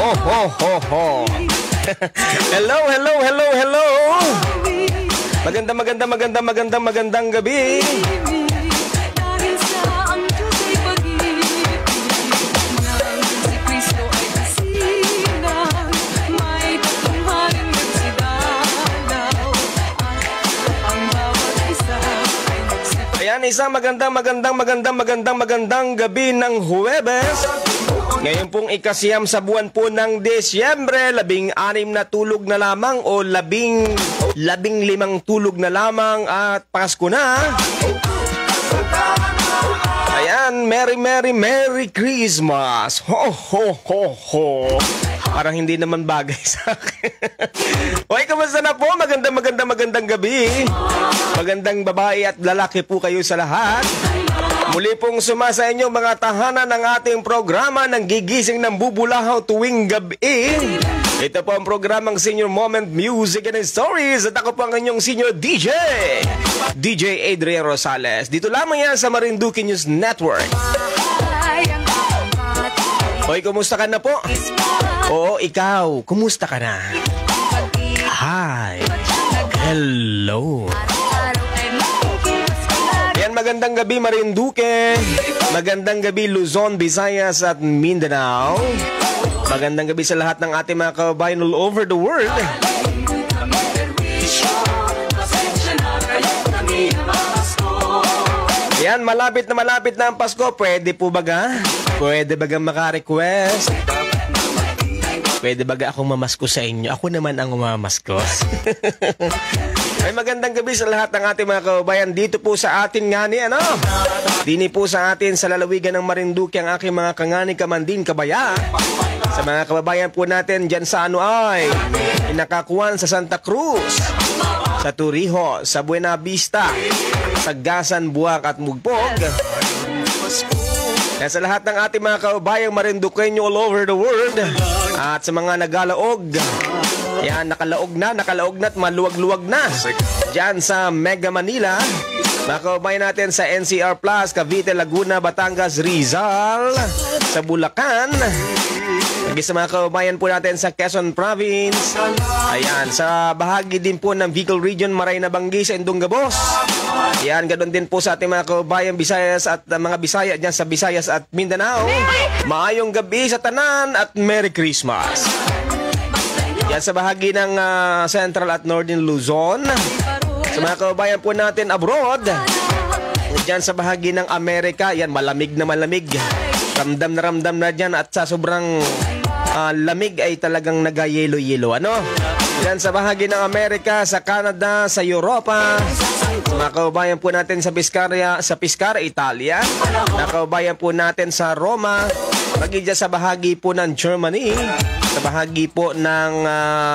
Ho, ho, ho, ho. Hello, hello, hello, hello. Magandang gabi. Ayan, isang magandang gabi ng Huwebes. Ngayon pong ikasiyam sa buwan po ng Disyembre, 16 na tulog na lamang o 15 tulog na lamang at Pasko na. Ayan, Merry Christmas. Ho, ho, ho, ho. Parang hindi naman bagay sa akin. Hoy, kamusta na po? Magandang gabi. Magandang babae at lalaki po kayo sa lahat. Muli pong sumasa inyo mga tahanan ng ating programa ng gigising ng bubulahaw tuwing gabi. Ito po ang programang Senior Moment Music and Stories. At ako po ang inyong senior DJ Adrian Rosales. Dito lamang yan sa Marinduque News Network. Hoy, kumusta ka na po? Oo, ikaw, kumusta ka na? Hi. Hello. Yan, magandang gabi Marinduque. Magandang gabi Luzon, Visayas at Mindanao. Magandang gabi sa lahat ng ating mga kababayan all over the world. Yan, malapit na ang Pasko. Pwede po baga? Pwede baga maka-request? Pwede baga akong mamasko sa inyo? Ako naman ang mamaskos. Ay, magandang gabi sa lahat ng ating mga kababayan dito po sa atin ngani, ano? Dini po sa atin sa lalawigan ng Marinduque ang aking mga kangani kamandin kabaya. Sa mga kababayan po natin dyan sa ano ay Inakakuan sa Santa Cruz, sa Turiho, sa Buena Vista, sa Gasan, Buwak at Mugpog. Yan sa lahat ng ating mga kababayang Marinduqueño all over the world. At sa mga nagalaog, yan, nakalaog na at maluwag-luwag na dyan sa Mega Manila. Mga kababayan natin sa NCR Plus, Cavite, Laguna, Batangas, Rizal, sa Bulacan. Sa mga kababayan po natin sa Quezon Province. Ayan, sa bahagi din po ng Bicol Region, Maray na Banggi sa Indongabos. Ayan, ganoon din po sa ating mga kababayan Visayas at mga Bisaya dyan sa Visayas at Mindanao. Maayong gabi sa tanan at Merry Christmas. Yan sa bahagi ng Central at Northern Luzon. Sa mga kababayan po natin abroad, dyan sa bahagi ng Amerika, yan, malamig. Ramdam na dyan at sa sobrang lamig ay talagang nagayelo-yelo. Ano? Yan sa bahagi ng Amerika, sa Canada, sa Europa. Sa mga kababayan po natin sa Piscaria, Italia. Mga kababayan po natin sa Roma. Magigya sa bahagi po ng Germany. Sa bahagi po ng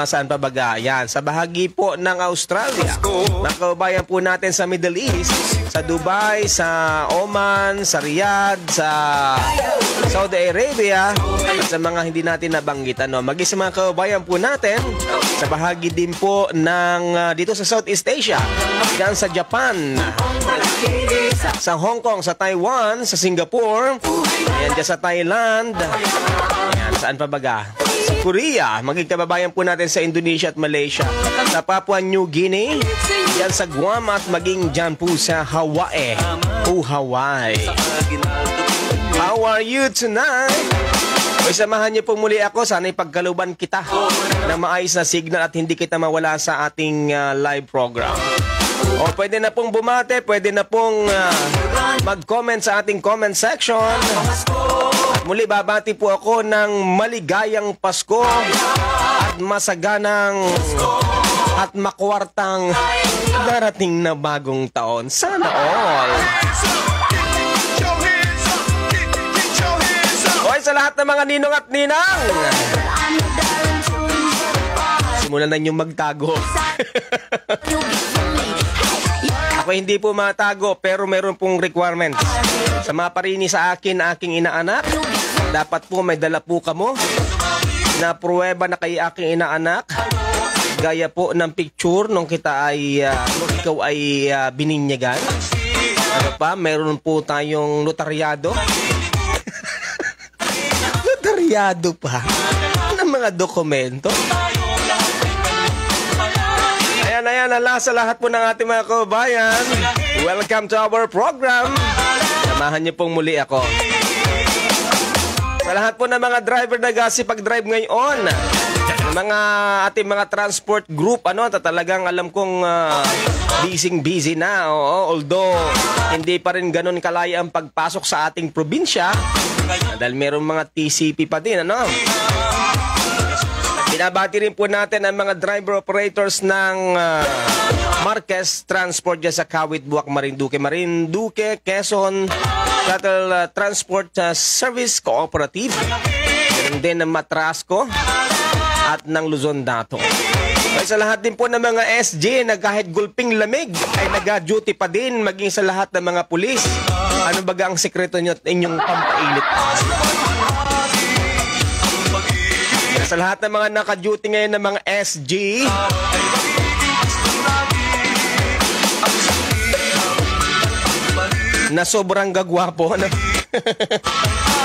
saan pa baga? Yan, sa bahagi po ng Australia. Mga kababayan po natin sa Middle East, sa Dubai, sa Oman, sa Riyadh, sa Saudi Arabia, at sa mga hindi natin nabanggit. Ano? Maging sa mga kababayan po natin sa bahagi din po ng dito sa Southeast Asia, yan sa Japan, sa Hong Kong, sa Taiwan, sa Singapore, yan dyan sa Thailand, yan, saan pa baga? Sa Korea, maging kababayan po natin sa Indonesia at Malaysia, sa Papua New Guinea, yan sa Guam at maging dyan po sa Hawaii. Hawaii. How are you tonight? O samahan niyo po muli ako, sana'y pagkaluban kita ng maayos na signal at hindi kita mawala sa ating live program. O pwede na pong bumate, pwede na pong mag-comment sa ating comment section. At muli babati po ako ng maligayang Pasko at masaganang at makwartang darating na bagong taon. Sana all. Hoy sa lahat ng mga ninong at ninang, simulan na nyo magtago. Ako hindi po matago pero meron pong requirements. Sa mga parini sa akin, aking inaanak, dapat po may dala po kamo na pruweba na kay aking inaanak. Gaya po ng picture nung kita ay nung ikaw ay bininyagan. Ano pa, meron po tayong notaryado. Notaryado pa. Ano mga dokumento. Ayan, sa lahat po ng ating mga kabayan. Welcome to our program. Samahan niyo pong muli ako. Sa lahat po ng mga driver na pag-drive ngayon, ating mga transport group, talagang alam kong busy na. Although, hindi pa rin ganun kalaya ang pagpasok sa ating probinsya. Dahil mayroong mga TCP pa din, Binabati rin po natin ang mga driver operators ng Marquez Transport dyan sa Kawit, Buwak, Marinduque, Quezon, Shuttle Transport Service Cooperative, meron din ng Matrasco at ng Luzon Dato. Ay sa lahat din po ng mga SJ na kahit gulping lamig ay nag-duty pa din, maging sa lahat ng mga pulis. Ano baga ang sekreto nyo at inyong pampainit? Sa lahat ng mga naka-duty ngayon ng mga SG, na sobrang gagwapo.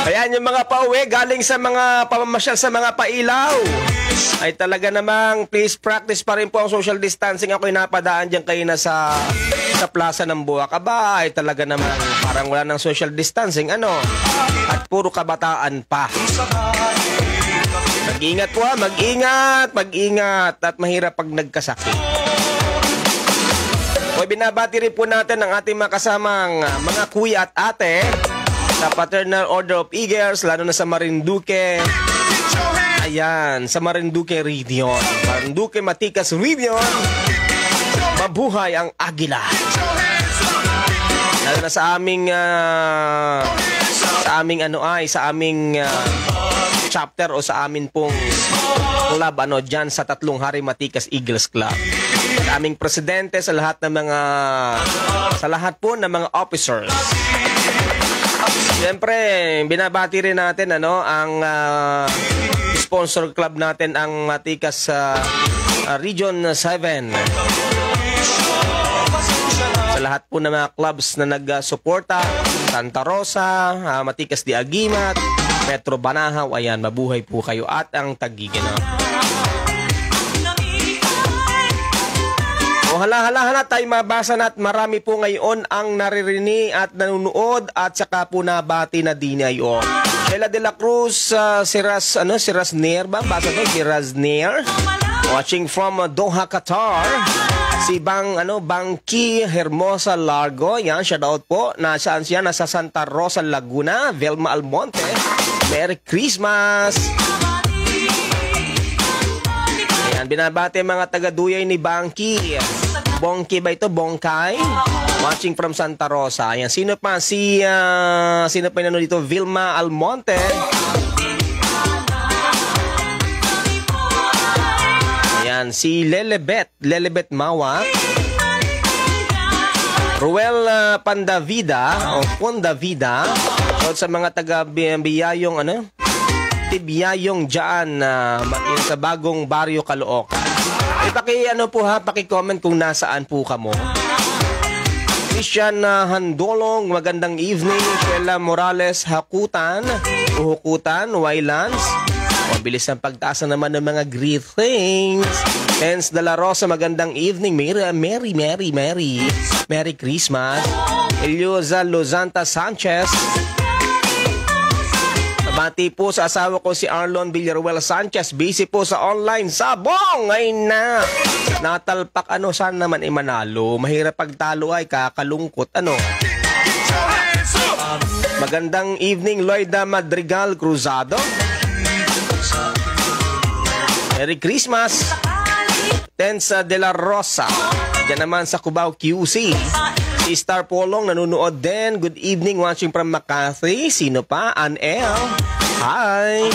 Ayan yung mga pauwi galing sa mga pamamasyal sa mga pailaw. Ay talaga namang please practice pa rin po ang social distancing. Ako'y napadaan dyan kayo na sa plaza ng Buwak. Aba, ay talaga namang parang wala ng social distancing. At puro kabataan pa. Mag-ingat po, mag-ingat at mahirap pag nagkasakit. O binabati rin po natin ang ating mga kasamang mga kuya at ate sa Fraternal Order of Eagles, lalo na sa Marinduque. Ayan, sa Marinduque Region. Marinduque Matikas Region. Mabuhay ang Agila. Lalo na sa aming chapter o sa amin pong club dyan sa Tatlong Hari Matikas Eagles Club. Sa aming presidente, sa lahat po ng mga officers. Siyempre, binabati rin natin ang sponsor club natin, ang Matikas Region 7. Sa lahat po ng mga clubs na nag-suporta, Santa Rosa, Matikas de Aguimat, Metro Banahaw, ayan, mabuhay po kayo at ang Taguigin. Hala, tayo mabasa na at marami po ngayon ang naririnig at nanunood at saka po nabati na din ayon. Sheila de la Cruz, si Razner ba? Basa to, si Razner. Watching from Doha, Qatar. Si Bangki Hermosa Largo, yan, shoutout po. Nasaan siya? Nasa Santa Rosa, Laguna. Velma Almonte. Merry Christmas! Ayan, binabati mga taga-Duyay ni Bangki. Bongki ba ito? Bongkay? Watching from Santa Rosa. Ayan, sino pa? Sino pa yung dito? Vilma Almonte. Ayan, si Lelebet Mawa. Ruel Pandavida o Pondavida. Sa mga taga-biyayong Tibyayong dyan sa bagong baryo Caloocan. Paki-comment kung nasaan po kamo. Christian Handolong, magandang evening. Sheila Morales, Hukutan, Waylands. Ang bilis ng pagtaas naman ng mga greetings. Tens de la Rosa, magandang evening. Merry Christmas. Elioza Lozanta Sanchez. Mati po sa asawa ko si Arlon Villaruel Sanchez. Busy po sa online sabong. Ay na. Natalpak saan naman manalo. Mahirap pagtalo ay kakalungkot. Magandang evening Loida Madrigal Cruzado. Merry Christmas. Tensa de la Rosa. Diyan naman sa Cubao QC. Si Star Polong nanonood din. Good evening, watching from Makati. Sino pa? Anel. Hi.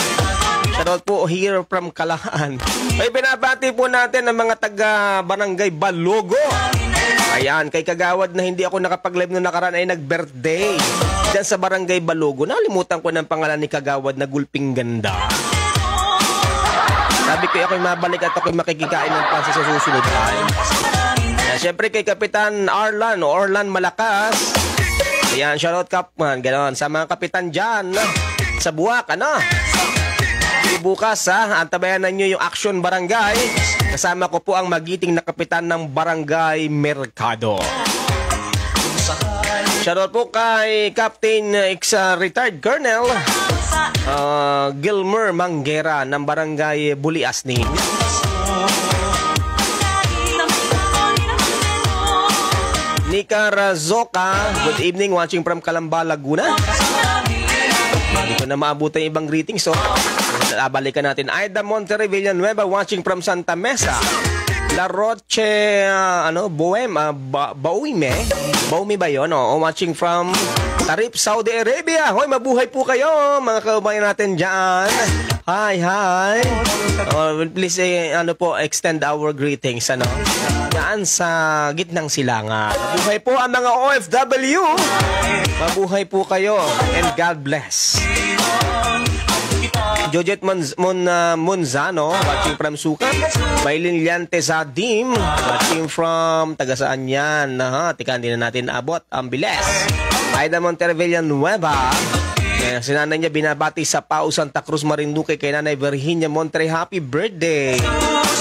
Shoutout po here from Kalaan. Ay, binabati po natin ang mga taga-barangay Balogo. Ayan, kay Kagawad na hindi ako nakapag-live noong nakaraan ay nag-birthday. Diyan sa barangay Balogo. Nalimutan ko ng pangalan ni Kagawad na Gulping Ganda. Sabi ko ako'y mabalik at ako'y makikikain ng pansa sa susunod tayo. Siyempre kay Kapitan Orlan Malakas. Ayan, shoutout Kapman. Ganon. Sa mga kapitan dyan sa Buwak, Bukas antabayan ninyo yung Action Barangay. Kasama ko po ang magiting na kapitan ng Barangay Mercado. Shoutout po kay Captain ex-retired Colonel Gilmer Manguera ng Barangay Buliasnin. Nika Razoka, good evening, watching from Calamba, Laguna. Hindi ko na maabutan yung ibang greetings, so balikan natin. Aida Monterrey Villanueva, watching from Santa Mesa. La Roche, Baume ba yun? Watching from Tarif, Saudi Arabia. Hoy, mabuhay po kayo, mga kaubayan natin dyan. Hi. Please, extend our greetings, dyan sa gitnang silangan. Mabuhay po ang mga OFW. Mabuhay po kayo, and God bless. Jojet Monzano, watching from Sukat. Maylin Liante Zadim, watching from tagasaan yan. Tika, hindi na natin abot. Ang bilis. Aida Monterrey Villanueva. Si nanay niya binabati sa Pau Santa Cruz Marinduque kay Nanay Virginia Monterrey. Happy birthday!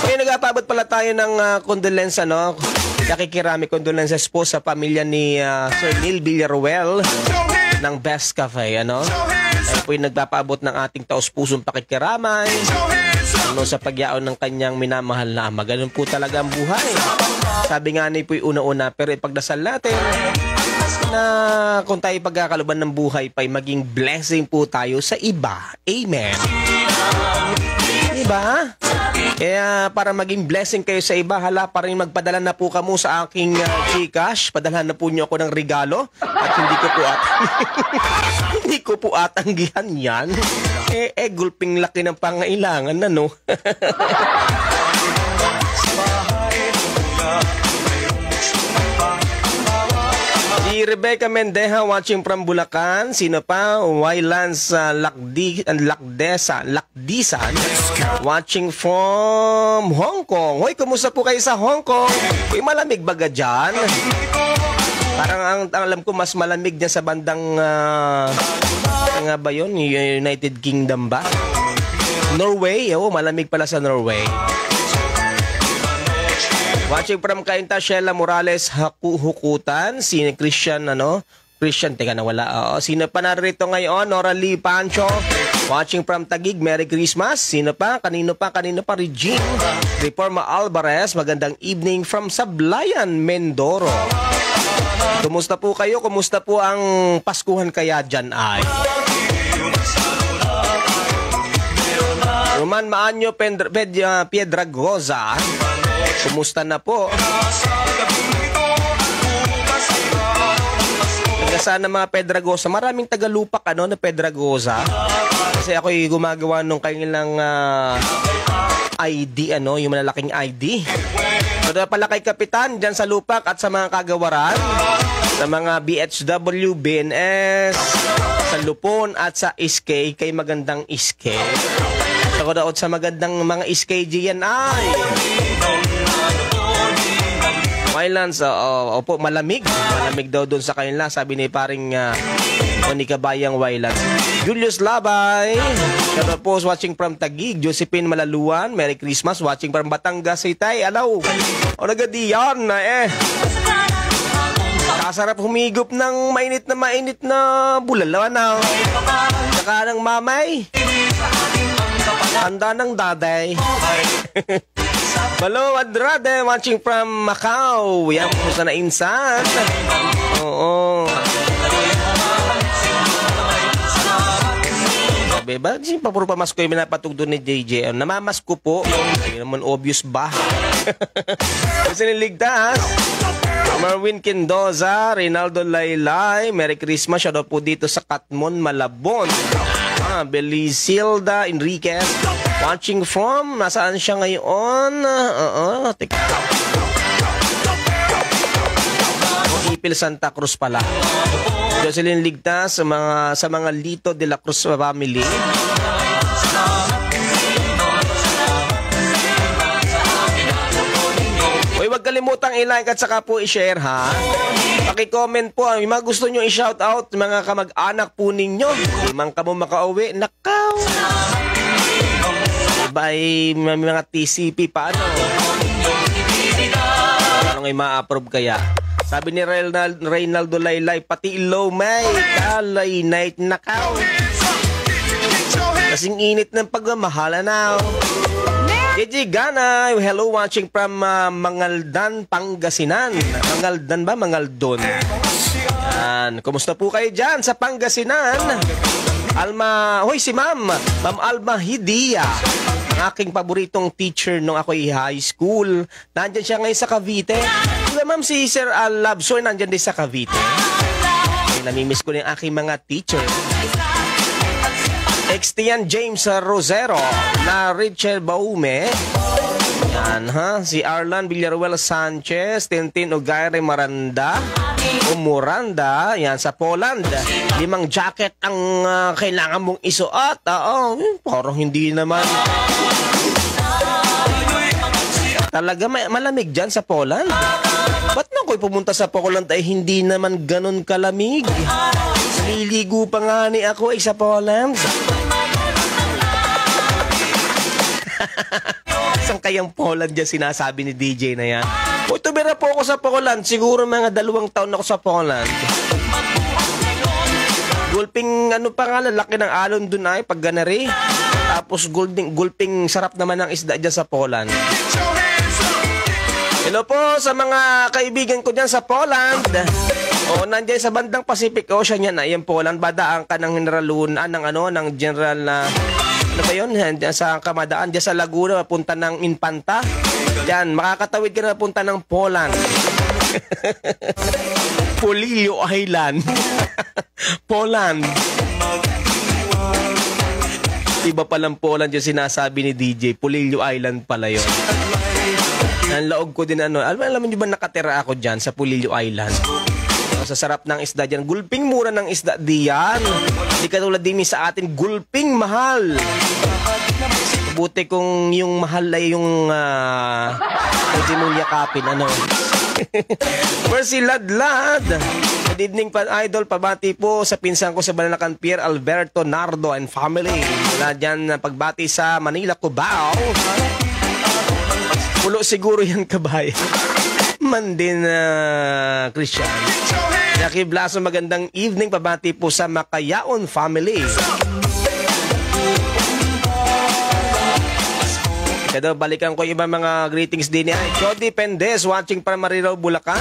Kaya nagpapabot pala tayo ng condolence, nakikirami condolences po sa pamilya ni Sir Neil Villaruel ng Best Cafe, Ay po yung nagpapaabot ng ating taos-pusong pakikiramay sa pagyaon ng kanyang minamahal na ama. Ganun po talaga ang buhay. Sabi nga ni po yung una-una, pero ipagdasal natin na kung tayo pagkakaluban ng buhay pa, maging blessing po tayo sa iba. Amen. Diba? Kaya para maging blessing kayo sa iba, hala, parang magpadala na po kamo sa aking Gcash. Padala na po niyo ako ng regalo. At hindi ko po atanggihan yan. Gulping laki ng pangailangan, Si Rebecca Mendeja, watching from Bulacan. Sino pa? Wylance Lakdisan, watching from Hong Kong. Hoy, kumusta po kayo sa Hong Kong? Uy, malamig baga dyan? Parang ang alam ko, mas malamig dyan sa bandang nga ba yun? United Kingdom ba? Norway? Malamig pala sa Norway. Watching from Cainta, Sheila Morales, Hukutan. Si Christian, Christian, teka na wala. Sino pa narito ngayon? Nora Lee Pancho. Watching from Taguig, Merry Christmas. Sino pa? Kanino pa? Regine. Reforma Alvarez, magandang evening from Sablayan, Mindoro. Kumusta po kayo? Kumusta po ang Paskuhan kaya dyan ay? Roman Maanyo Piedragoza. Kumusta na po? Sana mga Pedragosa, maraming Tagalupak na Pedragosa. Kasi ako'y gumagawa nung kanilang ID, yung malalaking ID. So pala kay Kapitan dyan sa Lupak at sa mga kagawaran, sa mga BHW, BNS, sa Lupon at sa SK, kay magandang SK. Ako daot sa magandang mga SKG yan ay Islands, opo, malamig daw doon sa kanila, sabi ni paring Monica Bayang Waylands. Julius Labay, shout po watching from Taguig. Josephine Malaluan, Merry Christmas, watching from Batangas City. Alaw, nagadiyan na kasarap humigop ng mainit na bulalawan saka ng mamay, handa ng daday. Malo Adrade, watching from Macau. Yan po sa nainsan. Oo. Sabi ba? Puro pamasko yung minapatugdo ni JJ. Namamasko po. Hindi naman obvious ba? Kasi niligtas. Marwin Quindoza, Reynaldo Laylay, Merry Christmas. Shoutout po dito sa Katmon, Malabon. Belicilda Enriquez, watching from, nasaan siya ngayon? Ipil Santa Cruz pala. Jocelyn Ligtas sa mga Lito de la Cruz family. Uy, wag kalimutang i-like at saka po i-share, ha? Paki-comment po ang mga gusto nyo i-shoutout, mga kamag-anak po ninyo. Di man ka mo makauwi, nakaw. Aba ay may mga TCP pa ano? Ano ngayon ma-approve kaya? Sabi ni Reynaldo Laylay, pati ilaw may kalay night nakaw. Kasing init ng pagmamahala na. Gigi Gana, hello, watching from Mangaldan, Pangasinan. Mangaldan ba? Mangaldon. Yan. Kumusta po kayo dyan sa Pangasinan? Hoy si Ma'am Alma Hidia. Ang aking paboritong teacher nung ako'y high school. Nandyan siya ngayon sa Cavite. Diba ma'am, si Sir Labsoy nandyan din sa Cavite. Ay, namimiss ko yung aking mga teacher. Extian James Rosero, na Richard Baume. Yan ha, si Arlan Villaruel Sanchez, Tintin Ugaire Maranda, Umuranda, yan sa Poland. 5 jacket ang kailangan mong isuot. Parang hindi naman. Talaga malamig dyan sa Poland. Ba't na ako'y pumunta sa Poland ay hindi naman ganun kalamig? Naliligo pa nga ni ako ay sa Poland. Saan kayang Poland dyan sinasabi ni DJ na yan? O tumira po ako sa Poland. Siguro mga 2 taon ako sa Poland. Gulping ano pa nga, laki ng alon dun ay pag ganari. Tapos gulping sarap naman ng isda dyan sa Poland. Hello po sa mga kaibigan ko dyan sa Poland. O nandiyan sa bandang Pacific Ocean yan. Ayan Poland, badaan ka ng ng General na ano ba yun? Diyan sa Kamadaan, diyan sa Laguna, punta ng Infanta. Diyan, makakatawid ka na punta ng Poland. Polillo Island. Poland. Iba palang Poland yung sinasabi ni DJ. Polillo Island pala yun. Ang laog ko din ano. Alam niyo ba nakatira ako dyan sa Polillo Island? Sa sarap ng isda dyan. Gulping mura ng isda diyan. Hindi katulad din sa atin, gulping mahal. Buti kung yung mahal ay yung hindi mong yakapin. Ano? Mercy Ladlad. Good evening pa idol. Pabati po sa pinsan ko sa Balanacan, Pierre Alberto Nardo and family. Wala dyan pagbati sa Manila, Cubao. Pulo siguro yan kabay. Man din Christian. Jackie Blaso, magandang evening. Pabati po sa Makayaon family. Kaya balikan ko yung ibang mga greetings din niya. Jody Pendes, watching para Marirao, Bulacan.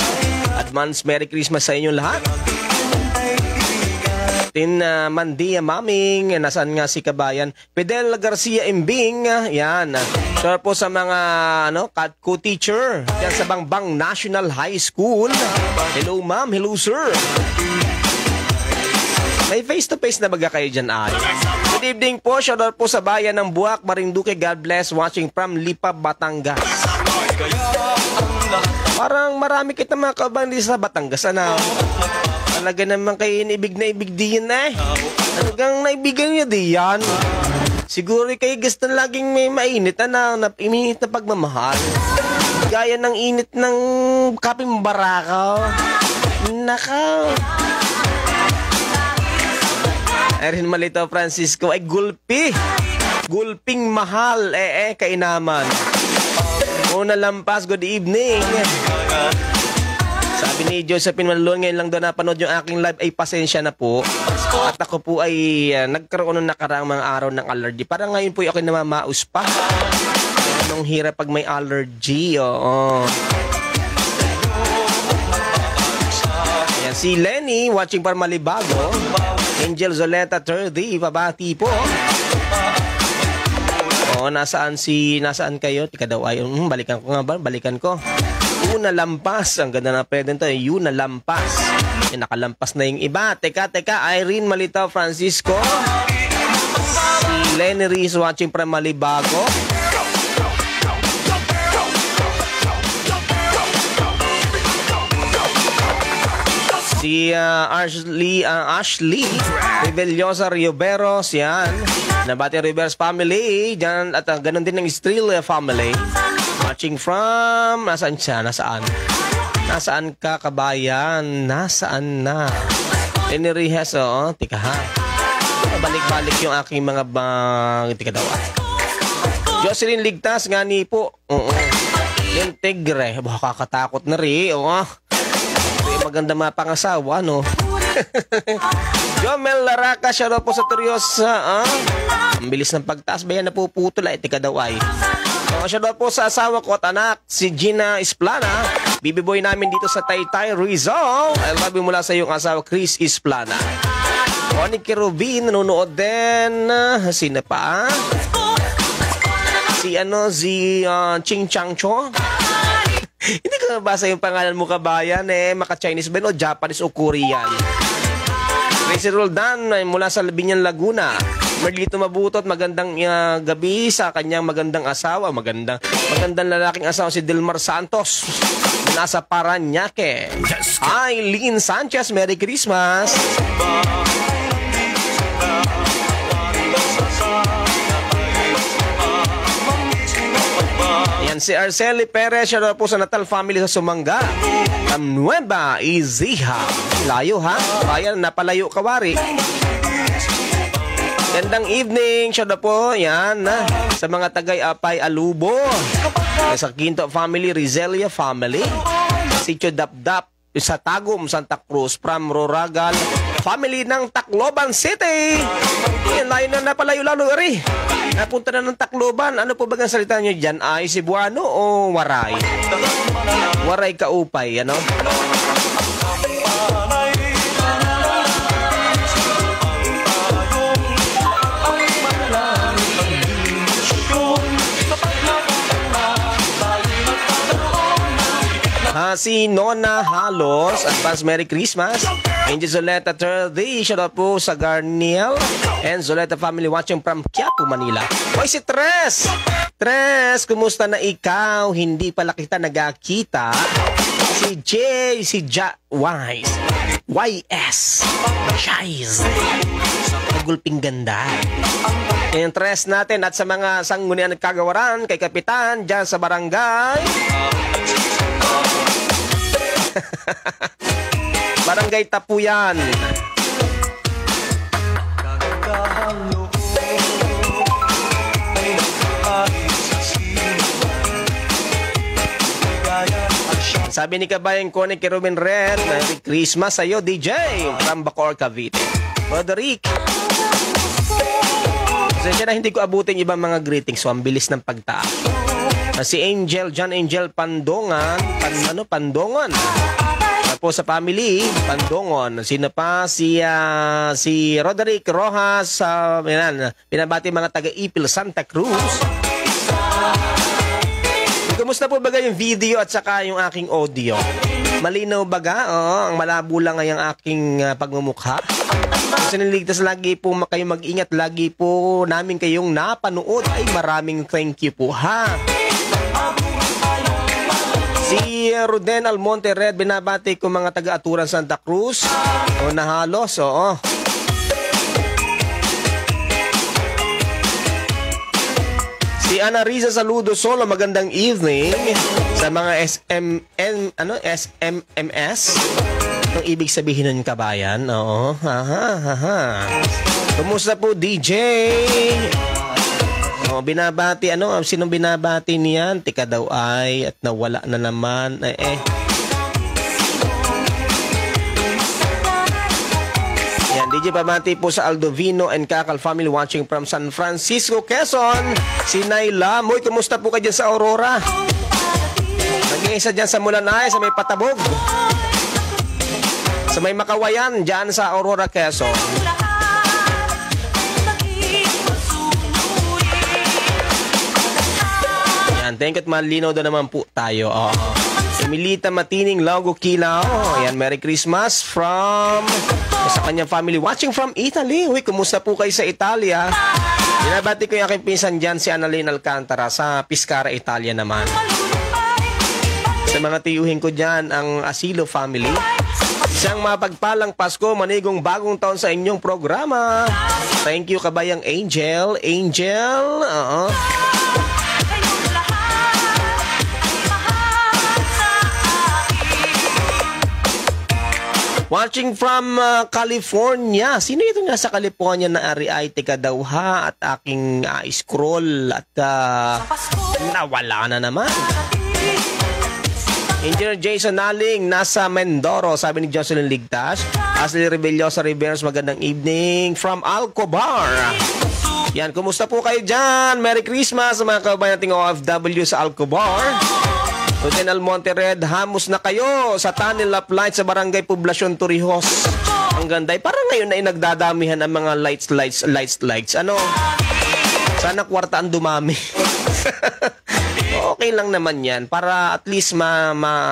Advance Merry Christmas sa inyong lahat. Mandia Maming, nasaan nga si Kabayan? Fidel Garcia Imbing, yan. So po sa mga co-teacher yan sa Bangbang National High School. Hello ma'am, hello sir. May face-to-face na baga kayo dyan ay. Good evening po, shoutout po sa bayan ng Buwak, Marinduque, God bless, watching from Lipa, Batangas. Parang marami kita mga kabayan sa Batangas, ano? Talaga naman kayo naibig na ibig diyan eh. Talagang naibigan nyo diyan. Siguro kayo gusto laging may mainit na init na pagmamahal. Gaya ng init ng kaping barakaw. Nakaw. Erin Malito Francisco ay gulpi. Gulping mahal. Kainaman. Una Lampas, good evening. Sabi ni Josephine Manlon, ngayon lang doon napanood yung aking live, ay pasensya na po. At ako po ay nagkaroon ng nakaraang mga araw ng allergy. Parang ngayon po ako namamaus pa. Anong hirap pag may allergy, oo. Ayan, si Lenny, watching para Malibago. Angel Zoleta 30, pabati po. Oo, nasaan kayo? Tika daw ay, balikan ko nga ba? Balikan ko. Una Lampas. Ang ganda na pwede ito. Una Lampas. Yung nakalampas na yung iba. Teka. Irene Malitaw Francisco. Si Lenny Reese watching from Malibago. Si Ashley Rebeliosa Rioberos. Yan. Nabati Rivers family. Diyan, at ganun din ng Estrella family. Watching from... Nasaan siya? Nasaan? Nasaan ka, kabayan? Nasaan na? Lenny Reyes, oo. Tika ha. Balik-balik yung aking mga bang... Tika daw. Jocelyn Ligtas, nga ni po. Oo. Yung tigre, baka kakatakot na rin. Oo. Maganda mapangasawa, no? Jomel Laraka, siya daw po sa Turiosa. Ang bilis ng pagtaas, ba yan napuputol? Tika daw ay. Siya daw po sa asawa ko at anak, si Gina Isplana. Bibiboy namin dito sa Taytay, Rizal. I love you mula sa iyong asawa, Chris Isplana. Monique Rubin, nanonood din. Sino pa? Si Ching Chang Cho. Hindi ko nabasa yung pangalan mo, kabayan. Maka-Chinese ba o Japanese o Korean? Tracy Roldan mula sa Labinyan, Laguna. Merlito Mabutot, magandang gabi sa kanyang magandang asawa. Magandang lalaking asawa si Dilmar Santos. Nasa Paranaque. Eileen Sanchez, Merry Christmas. Yan si Arceli Perez, siya po sa Natal family sa Sumanga. Nueva Ecija. Layo ha? Bayan, napalayo kawari. Gandang evening, siya po, yan, sa mga tagay Apay Alubo, sa Quinto family, Rizelia family, Sitio Dapdap, sa Tagum, Santa Cruz, from Roragal, family ng Tacloban City. Yan, layo na napalayo lalo, eri. Napunta na ng Tacloban. Ano po ba ang salita nyo dyan? Ay, Cebuano o Waray? Waray Kaupay, ano? Si Nona Halos, advance Merry Christmas. Angel Zoleta Thirdy, shout out po sa Garniel and Zoleta family watching from Quiapo, Manila. Hoy, si Tres! Tres, kumusta na ikaw? Hindi pala kita nagakita. Si Jay, si Wise, YS, Shies, nagulping ganda. Yung Tres natin at sa mga sanggunian nagkagawaran, kay Kapitan, dyan sa barangay. Barangay Tapuyan. Sabi ni Kabayan ko ni Ruben Red, Merry Christmas sa'yo, DJ, from Bacoor, Cavite. Roderick. Kasi na hindi ko abutin ibang mga greetings, so ang bilis ng pagtaas. Si Angel, John Angel Pandongan, Pandongan. Po sa family, Pandongon. Sino pa? Si Roderick Rojas, pinabati mga taga-Ipil, Santa Cruz. Kumusta po ba yung video at saka yung aking audio? Malinaw baga? Ang malabo lang ngayong aking pagmumukha. Siniligtas lagi po kayo mag-ingat. Lagi po namin kayong napanood. Ay, maraming thank you po, ha? Si Ruden Almonte Red, binabati ko mga taga-Aturan Santa Cruz. Nahalos, oo. Si Ana Riza Saludo Solo, magandang evening. Sa mga SMMS. Anong ibig sabihin ng kabayan? Oo. Kumusta po, DJ? Binabati, sinong binabati niyan? Tika daw ay, at nawala na naman. Yan, DJ pamati po sa Aldovino and Kakal family watching from San Francisco, Quezon. Si Naila, Moy, kumusta po ka dyan sa Aurora? Nag-iisa dyan sa Mulanay, sa may Patabog. Sa may Makawayan, dyan sa Aurora, Quezon. Thank you at malinaw doon naman po tayo. Emilita Matining, Lago Kilao. Ayan, Merry Christmas from sa kanyang family watching from Italy. Uy, kumusta po kayo sa Italia? Binabati ko yung aking pinsan dyan, si Annalyn Alcantara sa Piscara, Italia naman. Sa mga tiyuhin ko dyan, ang Asilo family. Isang mapagpalang Pasko, manigong bagong taon sa inyong programa. Thank you, kabayang Angel. Angel, Watching from California. Sino ito nga sa California na ari ay tika daw ha at aking scroll at nawala na naman. Engineer Jason Naling nasa Mindoro, sabi ni Jocelyn Ligtas. Ashley Rebellosa Riveros, magandang evening from Alcobar. Yan, kumusta po kayo dyan? Merry Christmas sa mga kabayan nating OFW sa Alcobar. Lieutenant Almonte Red, hamos na kayo sa tunnel of lights sa Barangay Poblacion Torrijos. Ang ganda. Parang ngayon ay nagdadamihan ang mga lights. Ano? Sana kwarta ang dumami. Okay lang naman yan. Para at least ma-divert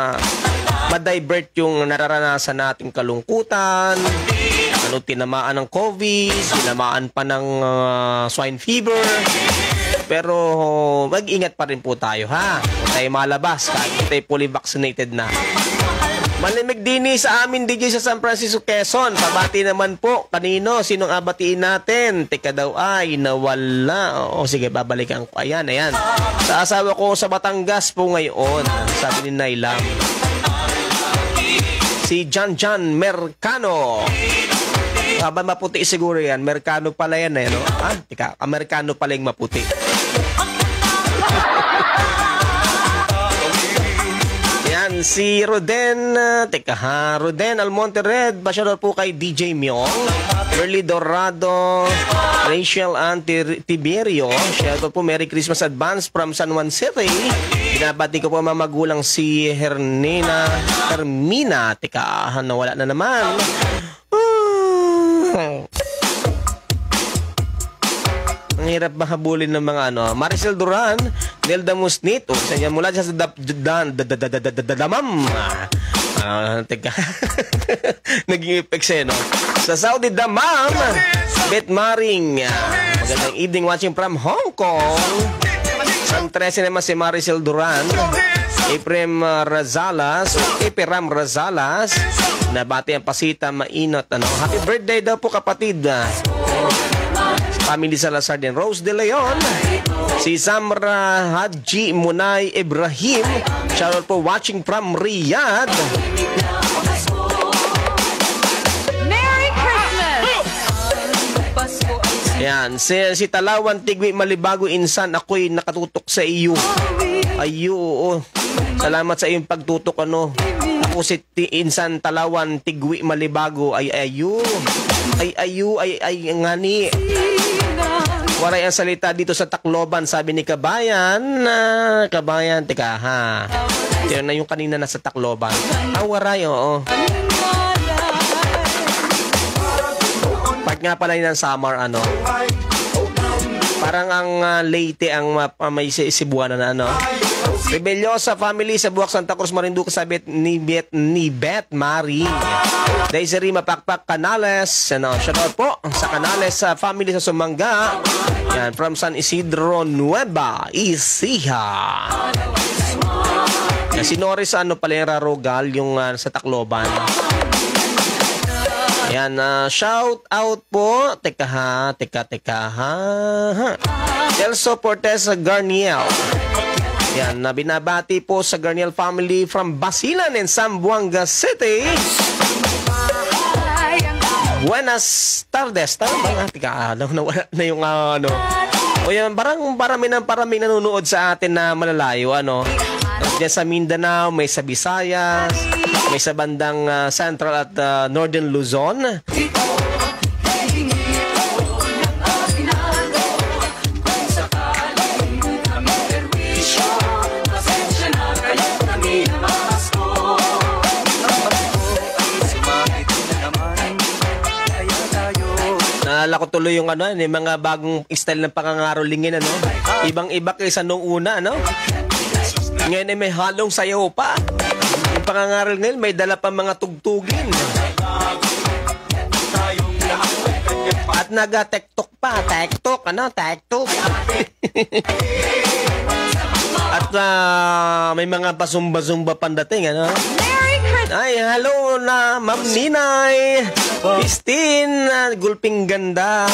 yung nararanasan nating kalungkutan. Ano, tinamaan ng COVID, tinamaan pa ng swine fever. Pero mag-ingat pa rin po tayo, ha? Kung tayo malabas, kahit tayo fully vaccinated na. Malimig din sa amin DJ sa San Francisco, Quezon. Pabati naman po. Kanino? Sinong abatiin natin? Teka daw ay nawala. O sige, babalikan ko. Ayan. Sa asawa ko sa Batangas po ngayon. Sabi ni Nailam. Si John Mercano. Habang maputi siguro yan. Mercano pala yan eh, no? Teka, Amerikano pala yung maputi. Yan, si Roden, Roden Almonte Red, shoutout po kay DJ Myong, Early Dorado, Rachel Tiberio, shoutout po, Merry Christmas Advance from San Juan City. Binabati ko po mga magulang si Hermina, nawala na naman. Ang hirap mahabulin ng mga Maricel Duran, Nelda Musnito, sa inyo mula sa damam. Teka. Naging effects no? Sa Saudi Damam, Bet Maring. Magandang evening watching from Hong Kong. San 13 naman si Maricel Duran. Ephraim Razalas, nabati ang pasita mainot. Happy birthday daw po kapatid. Family Salazar din. Rose De Leon, si Samra Haji Munay Ibrahim, shoutout po watching from Riyadh. Merry Christmas! Yan, si Talawan Tigwi Malibago Insan, ako'y nakatutok sa iyo. Oo. Salamat sa iyong pagtutok Ako si Insan Talawan Tigwi Malibago ay ngani. Waray ang salita dito sa Tacloban, sabi ni Kabayan. Kabayan, teka ha. Yan na yung kanina nasa Tacloban. Waray, oo. Part nga pala yun ng summer, Parang ang Leyte ang may Cebuana na, Rebellosa family sa Buwak Santa Cruz Marinduque, sabi ni Bet Mari. Daisy Mapakpak Canales, shoutout po sa Canales family sa Sumanga. Yan, from San Isidro Nueva Ecija. Si Norris Palera Rogal yung sa Tacloban. Yan, shout out po. Teka ha. Celso Portes Garniel. Yan, binabati po sa Garniel family from Basilan in Zamboanga City. Buenas tardes. Tama ba? Nawala na yung O yan, parami nanonood sa atin na malalayo, Diyan sa Mindanao, may sa Visayas, may sa bandang Central at Northern Luzon. Naalala ko tuloy yung mga bagong style ng pangangarolingin, Ibang-iba kaysa nung una, Ngayon ay may halong sayaw pa. Yung pangangaral ngayon, may dala pa mga tugtugin. At naga-tektok pa. Tektok. At may mga pasumba-zumba pandating, Ay, hello na, Ma'am Ninay. Christine, gulping ganda.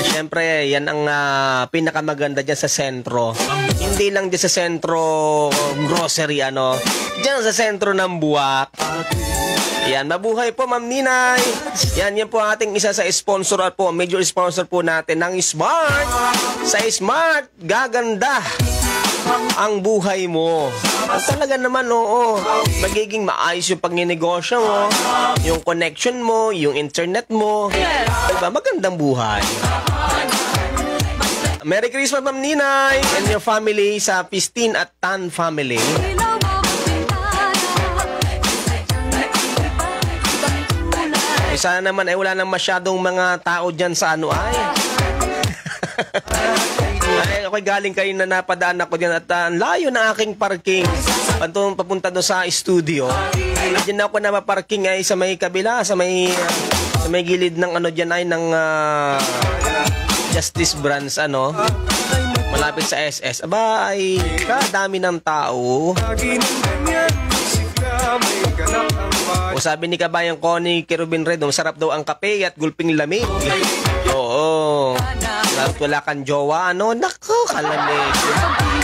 Siyempre, yan ang pinakamaganda dyan sa sentro. Hindi lang dyan sa sentro grocery, dyan sa sentro ng Buwak. Yan, mabuhay po, Ma'am Ninay. Yan po ang ating isa sa sponsor at po, major sponsor po natin ng Smart. Sa Smart, gaganda ang buhay mo. Talaga naman, oo. Magiging maayos yung pagninegosyo mo, yung connection mo, yung internet mo. Diba? Magandang buhay. Merry Christmas, Ma'am Ninay, and your family sa Pistin at Tan family. Sana naman ay wala nang masyadong mga tao dyan sa ano ay. Ay, ako'y galing kayo na napadaan ako dyan at layo na aking parking. Papunta doon sa studio. Diyan ako na maparking ay sa may kabila, sa may gilid ng ano dyan ay ng Justice Branch ano. Malapit sa SS. Aba ay kadami ng tao. O sabi ni Kabayang Connie Kerubin Red, masarap daw ang kape at gulping lamig. Oo. Wala kang jowa, ano? Naku, kalamig.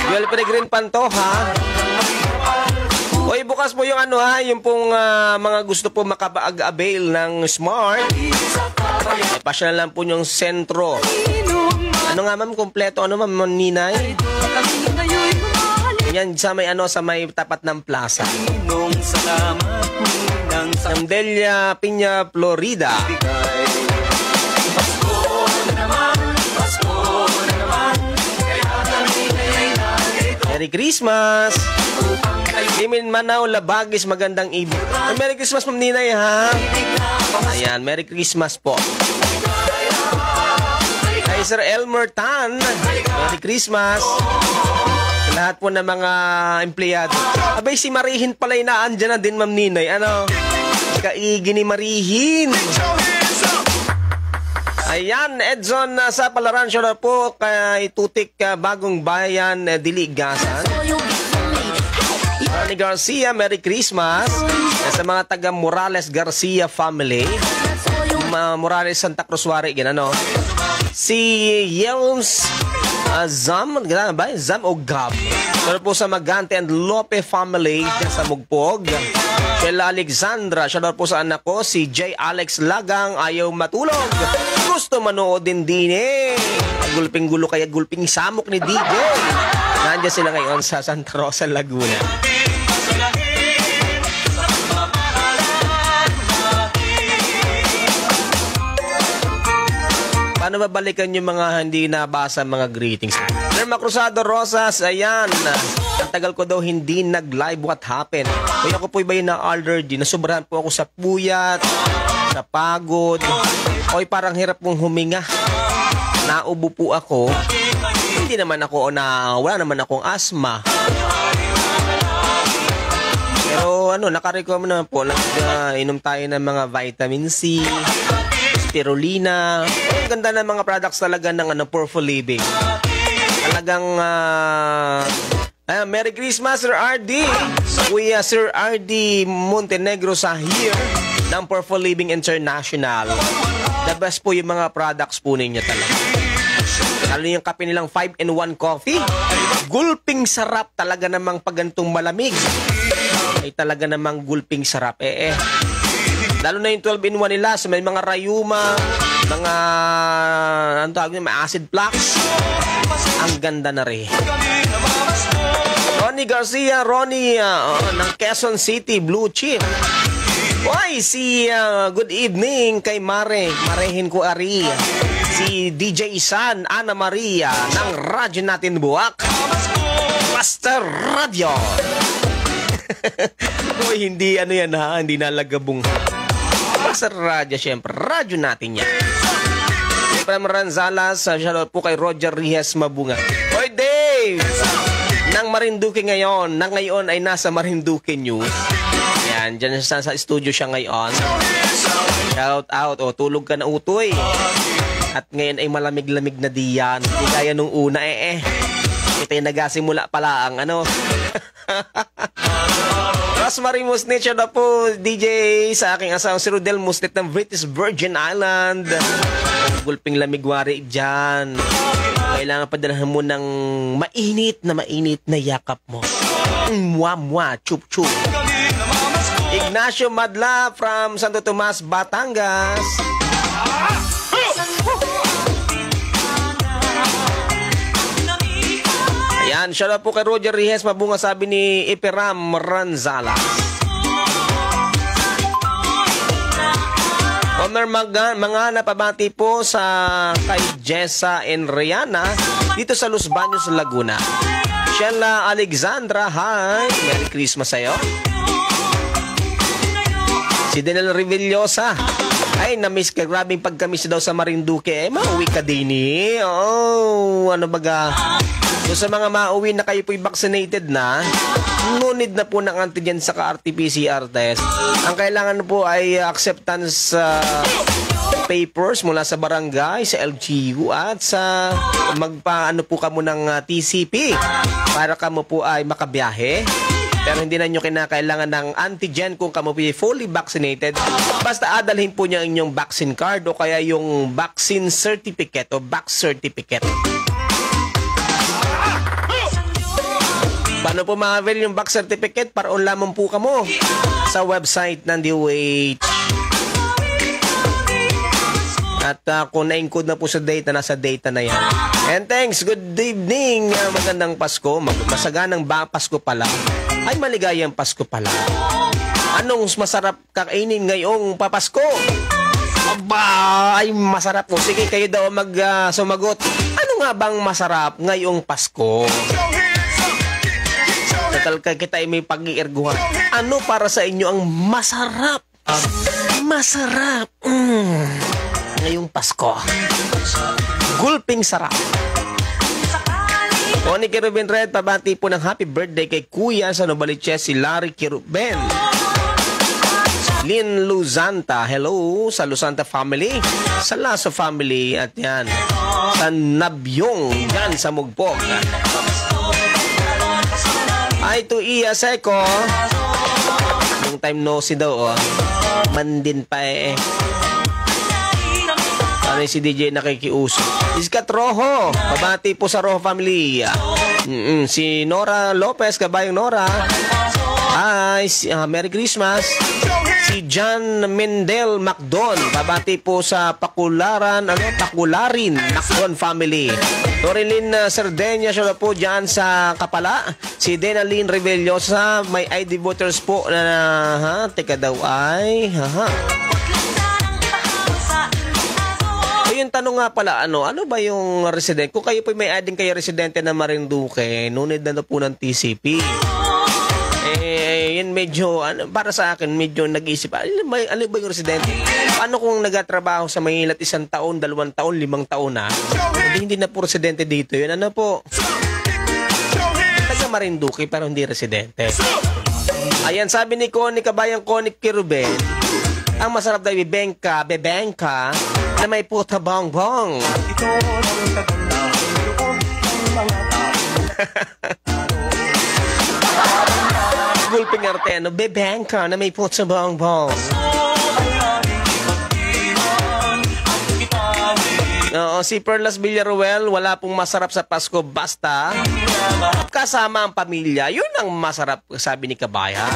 Dual Peregrine Panto, ha? Oy, bukas po yung ano, ha? Yung pong mga gusto po makapag-avail ng Smart. Pasya na lang po yung sentro. Ano nga, ma'am? Kompleto, ano, ma'am? Ninay? Yan sa may ano, sa may tapat ng plaza. Sandelia Piña, Florida. Merry Christmas! Limin Manaw, Labagis, magandang ibig. Merry Christmas, Ma'am Ninay, ha? Ayan, Merry Christmas po. Kay Sir Elmer Tan, Merry Christmas. Lahat po ng mga empleyado. Abay, si Marihin pala'y naandyan na din, Ma'am Ninay. Ano? Kaigi ni Marihin. Ayan, Edson sa Palaran, siya na po kay Tutik, Bagong Bayan, Diligasan. Ronnie Garcia, Merry Christmas. Sa mga taga Morales Garcia family. Morales Santa Cruz Wari, ano? Si Yelms Zam o Gab. Siya po sa Magante and Lope family sa Mugpog. Sheila Alexandra, siya po sa anak ko, si J. Alex Lagang, ayaw matulog. Gusto manood din eh. Gulping gulo kaya gulping samok ni DJ. Nandiyan sila ngayon sa Santa Rosa, Laguna. Paano babalikan yung mga hindi nabasa mga greetings? Lerma Cruzado Rosas, ayan. Ang tagal ko daw hindi nag-live, what happened? Kaya ako po iba yung na-allergy. Nasubrahan po ako sa puyat, sa pagod. Oy, parang hirap pong huminga. Naubo po ako. Hindi naman ako wala naman akong asthma. Pero nakarecommend naman po. Inom tayo ng mga vitamin C, spirulina. Ang ganda ng mga products talaga ng For Full Living. Talagang Merry Christmas, Sir RD. Kuya Sir RD Montenegro sa here ng For Full Living International. The best po yung mga products po ninyo talaga. Lalo yung kape nilang 5-in-1 coffee. Gulping sarap talaga namang pagantong malamig. Ay talaga namang gulping sarap. Lalo na yung 12-in-1 nila. So may mga rayuma, mga may acid plaques. Ang ganda na rin. Ronnie Garcia, ng Quezon City, Blue Chip. Why, good evening kay Marehin ko Ari. Si DJ San, Ana Maria, ng radyo natin buwak. Master Radio. Uy, hindi yan ha, hindi nalagabong. Master Radio, syempre, radyo natin yan. Siyempre, Maranzalas, shoutout po kay Roger Rihes Mabunga. Hoy, Dave! Nang Marinduque ngayon, ngayon ay nasa Marinduque News. Yan, dyan sa studio siya ngayon. Shout out, tulog ka na utoy. At ngayon ay malamig-lamig na diyan. Hindi kaya nung una ito yung nagasimula pala ang Rosemary Musnit, siya na po DJ sa aking asawang si Rodel Musnit ng British Virgin Island. Gulping lamigwari dyan. Kailangan padalahan mo ng mainit na yakap mo. Mwa, chup, chup. Ignacio Madla from Santo Tomas, Batangas. Ayan, shout out po kay Roger Rihes, mabunga sabi ni Iperam Ranzalas. Homer mga napabati po sa kay Jessa and Rihanna dito sa Los Baños, Laguna. Sheila Alexandra, hi! Merry Christmas sa'yo. Si Denel Revillosa, ay, na-miss ka. Grabing pagka-miss daw sa Marinduque. Mauwi ka din eh. Oh, ano baga? So sa mga mauwi na kayo po'y vaccinated na, no need na po ng antigen sa RT-PCR test. Ang kailangan po ay acceptance papers mula sa barangay, sa LGU at sa magpaano po kamo ng TCP para kamo po ay makabiyahe. Pero hindi na nyo kinakailangan ng antigen kung kamo po fully vaccinated. Basta adalhin po niya inyong vaccine card o kaya yung vaccine certificate o vax certificate. Paano po ma-avail yung vax certificate? Paroon lamang po kamo sa website ng DOH. At kung na-encode na po sa data, nasa data na yan. And thanks, good evening. Magandang Pasko. Masaganang Pasko pala. Ay, maligayang Pasko pala. Anong masarap kakainin ngayong papasko? Aba, ay masarap po. Sige, kayo daw sumagot. Ano nga bang masarap ngayong Pasko? Talaga kita ay may pag-iirguhan. Ano para sa inyo ang masarap? Masarap. Ngayong Pasko. Gulping sarap. Tony Kiruben Red, pabati po ng happy birthday kay Kuya sa Novaliches, si Larry Kiruben. Lynn Luzanta, hello sa Luzanta family, sa Lasso family, at yan, sa Nabyong, yan sa Mugpog. Ay, to Iya Seco. Long time no see daw, oh. Mandin pa eh. Ano si DJ nakikiuso? Iskat Rojo. Pabati po sa Rojo family. Si Nora Lopez, kabayang Nora. Hi, Merry Christmas. Si John Mendel Macdon. Pabati po sa Pakularin Macdon family. Torilyn Sardenya, siya po dyan sa Kapala. Si Denalyn Reveliosa, may ID voters po na, teka daw ay, yung tanong nga pala, ano ba yung resident? Kung kayo po may adding kayo residente na Marinduque, nunid na po ng TCP. Yun medyo, para sa akin, medyo nag-iisip, ano ba yung residente? Paano kung nagatrabaho sa Maynila 1 taon, 2 taon, 5 taon na? Hindi na po residente dito yun. Ano po? Taga Marinduque, pero hindi residente. Ayan, sabi ni Connie, kabayang Connie Kiruben, ang masarap daw bebengka na may puta bongbong. Gulping Arteno, bebengka na may puta bongbong. Oo, si Perlas Villaruel, wala pong masarap sa Pasko basta kasama ang pamilya. Yun ang masarap, sabi ni Kabayan.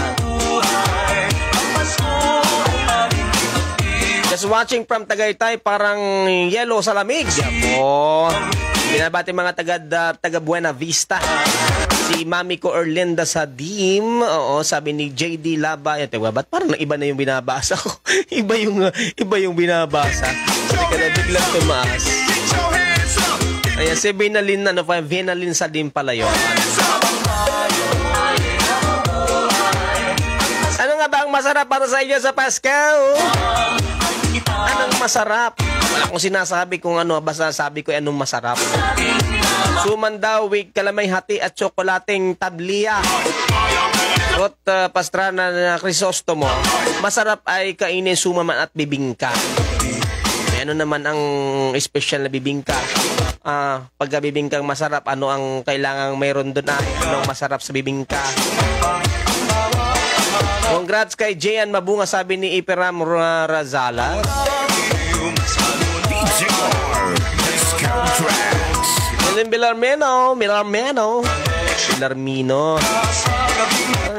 Just watching from Tagaytay, parang yellow sa lamig. Oh, binabati mga taga Buena Vista. Si Mami ko Erlinda sa Dim. Oo, sabi ni JD Laba. Ba't parang iba na yung binabasa ko? iba yung binabasa. Teka na, biglang tumaas. Ayan, si Vinalyn, Vinalyn sa Dim pala yun. Ano nga ba ang masarap para sa inyo sa Pasko? Anong masarap? Wala akong sinasabi kung ano, basta sabi ko anong masarap. Suman daw, with kalamay hati at tsokolating tabliya. At pastrana na Crisostomo. Masarap ay kainin sumaman at bibingka. Ano naman ang special na bibingka? Pagka bibingkang masarap, ano ang kailangang mayroon doon? Anong masarap sa bibingka? Congrats kay Jayan Mabunga, sabi ni Iperam Razala. Bilarmino.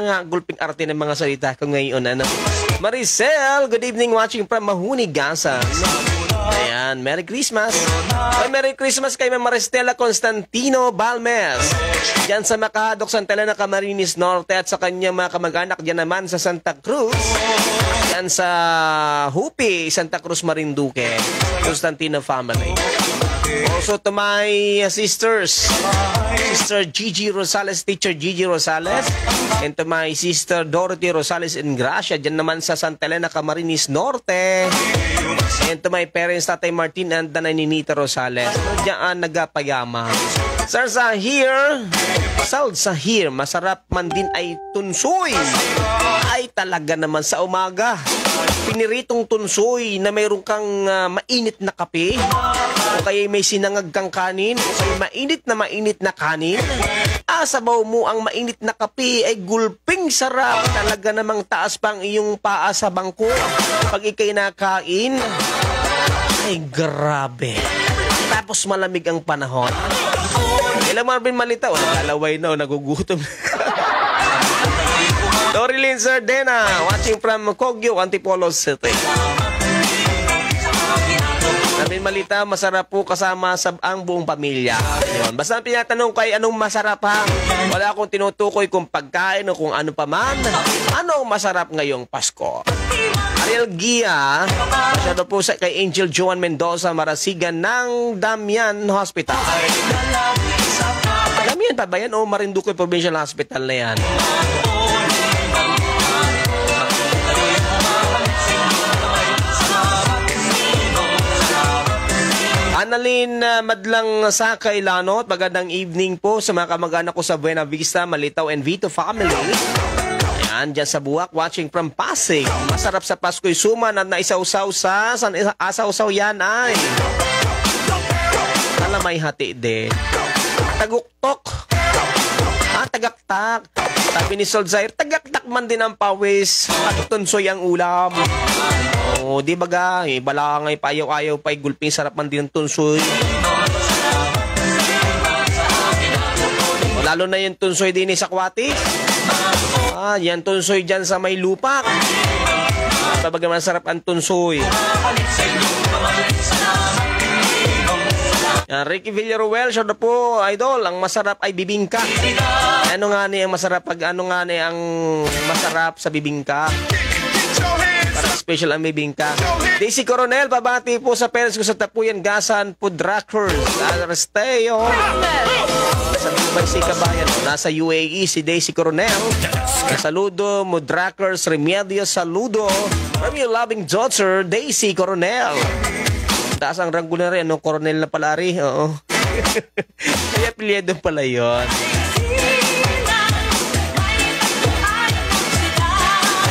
Napakagulping arte ng mga salita ko ngayon. Ano? Maricel, good evening, watching from Mahunigasan. Ayan, Merry Christmas. Ay, Merry Christmas kay Maristela Constantino Balmes. Diyan sa Macadok, Santa Elena, Camarines Norte at sa kanyang mga kamag-anak diyan naman sa Santa Cruz. Diyan sa Hupi, Santa Cruz, Marinduque. Constantino family. Also to my sisters, Sister Gigi Rosales, Teacher Gigi Rosales, and to my sister Dorothy Rosales in Gracia, dyan naman sa Santa Elena, Camarines Norte, and to my parents, Tatay Martin and Nanay Ninita Rosales, dyan nagapayama. Sir Sahir, masarap man din ay tunsoy. Ay talaga naman sa umaga. Piniritong tunsoy na mayroon kang mainit na kape, o kaya may sinangag kang kanin, o kaya mainit na kanin. Sabaw mo ang mainit na kape ay gulping sarap. Talaga namang taas pang iyong paa sa bangko pag ikay nakain. Ay grabe. Tapos malamig ang panahon. Ilang Marvin Malita, naglalaway na, nagugutom. Dorilyn Sardena, watching from Kogyo, Antipolo City. Marvin Malita, masarap po kasama sa ang buong pamilya. Yun. Basta pinatanong kay anong masarap ha. Wala akong tinutukoy kung pagkain o kung ano pa man. Anong masarap ngayong Pasko? Ariel Gia, masyado po sa kay Angel Joan Mendoza, Marasigan ng Damian Hospital. Damian pa ba yan o Marinduque Provincial Hospital na yan? Annalyn Madlang Sakay Lanot, magandang evening po sa mga kamag-anak ko sa Buena Vista, Malitaw and Vito family. Ayan, dyan sa Buwak, watching from Pasig. Masarap sa Pasko'y suman at naisawsaw sa asaw-saw yan ay. May hati din. Taguktok. Tagaktak. Sabi ni Sol Zaire, tagaktak man din ang pawis. Patutunsoy ang ulam. O, di baga, balangay payaw-ayaw pa, gulping sarap man din ang tunsoy. O, lalo na yung tunsoy din sa Kwati. Yan tunsoy dyan sa may lupak. Baga masarap ang tunsoy. Ricky Villaruel, sure na po, idol, ang masarap ay bibingka. Ano nga ni ang masarap ang masarap sa bibingka? Para special ang bibingka. Daisy Coronel, pabati po sa parents ko sa Tapuyan, Gasan, Pudrakers, Aresteo. Sa Dubai si Kabayan, nasa UAE si Daisy Coronel. Saludo, Mudrakers, Remedio, saludo. From your loving daughter, Daisy Coronel. Taas ang ranggo na rin. Coronel na pala rin. Oo. Kaya pilyedo pala yun.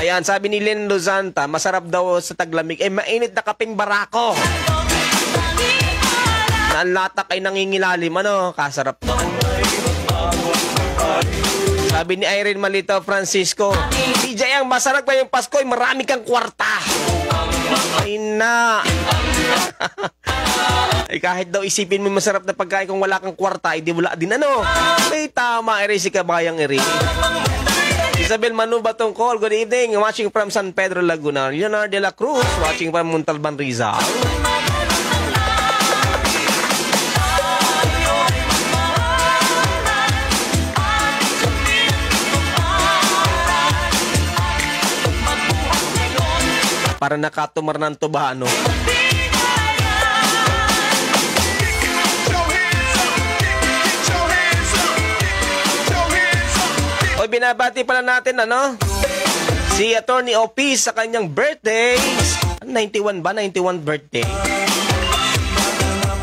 Ayan, sabi ni Len Lozanta, masarap daw sa taglamig. Mainit na kaping barako. Na ang latak ay nangingilalim. Kasarap to. Sabi ni Irene Malito Francisco, DJ, ang masarap ba yung Pasko ay marami kang kwarta. Ay na. Ay kahit daw isipin mo masarap na pagkain kung wala kang kwarta, ay di wala din May tama, eri si Kabayang eri. Isabel Manu Batong Call, good evening. Watching from San Pedro Laguna. Leonardo de la Cruz, watching from Montalban Rizal. Para nakatumar ng tubano. O binabati pala natin si Attorney OP sa kanyang birthday. 91 ba? 91 birthday.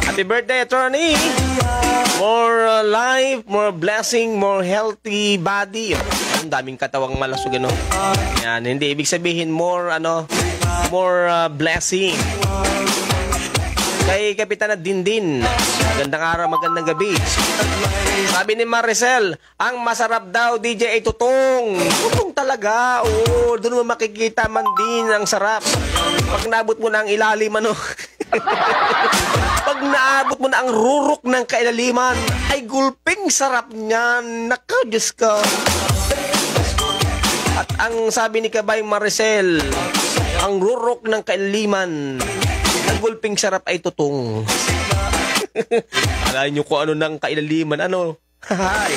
Happy birthday, Attorney. More life, more blessing, more healthy body. Ang daming katawang malasog Yan, hindi ibig sabihin more blessing. Kay Kapitana Dindin, magandang araw, magandang gabi. Sabi ni Maricel, ang masarap daw DJ ay tutong. Tutong talaga. Oo, doon mo makikita man din ang sarap. Pag naabot mo na ang ilalim pag naabot mo na ang rurok ng kailaliman, ay gulping sarap niyan. Naka, Diyos ko. ang sabi ni Kabay Maricel, ang rurok ng kailiman, ang gulping sarap ay tutong. Alain nyo kung ano ng kailiman, ano? Hi!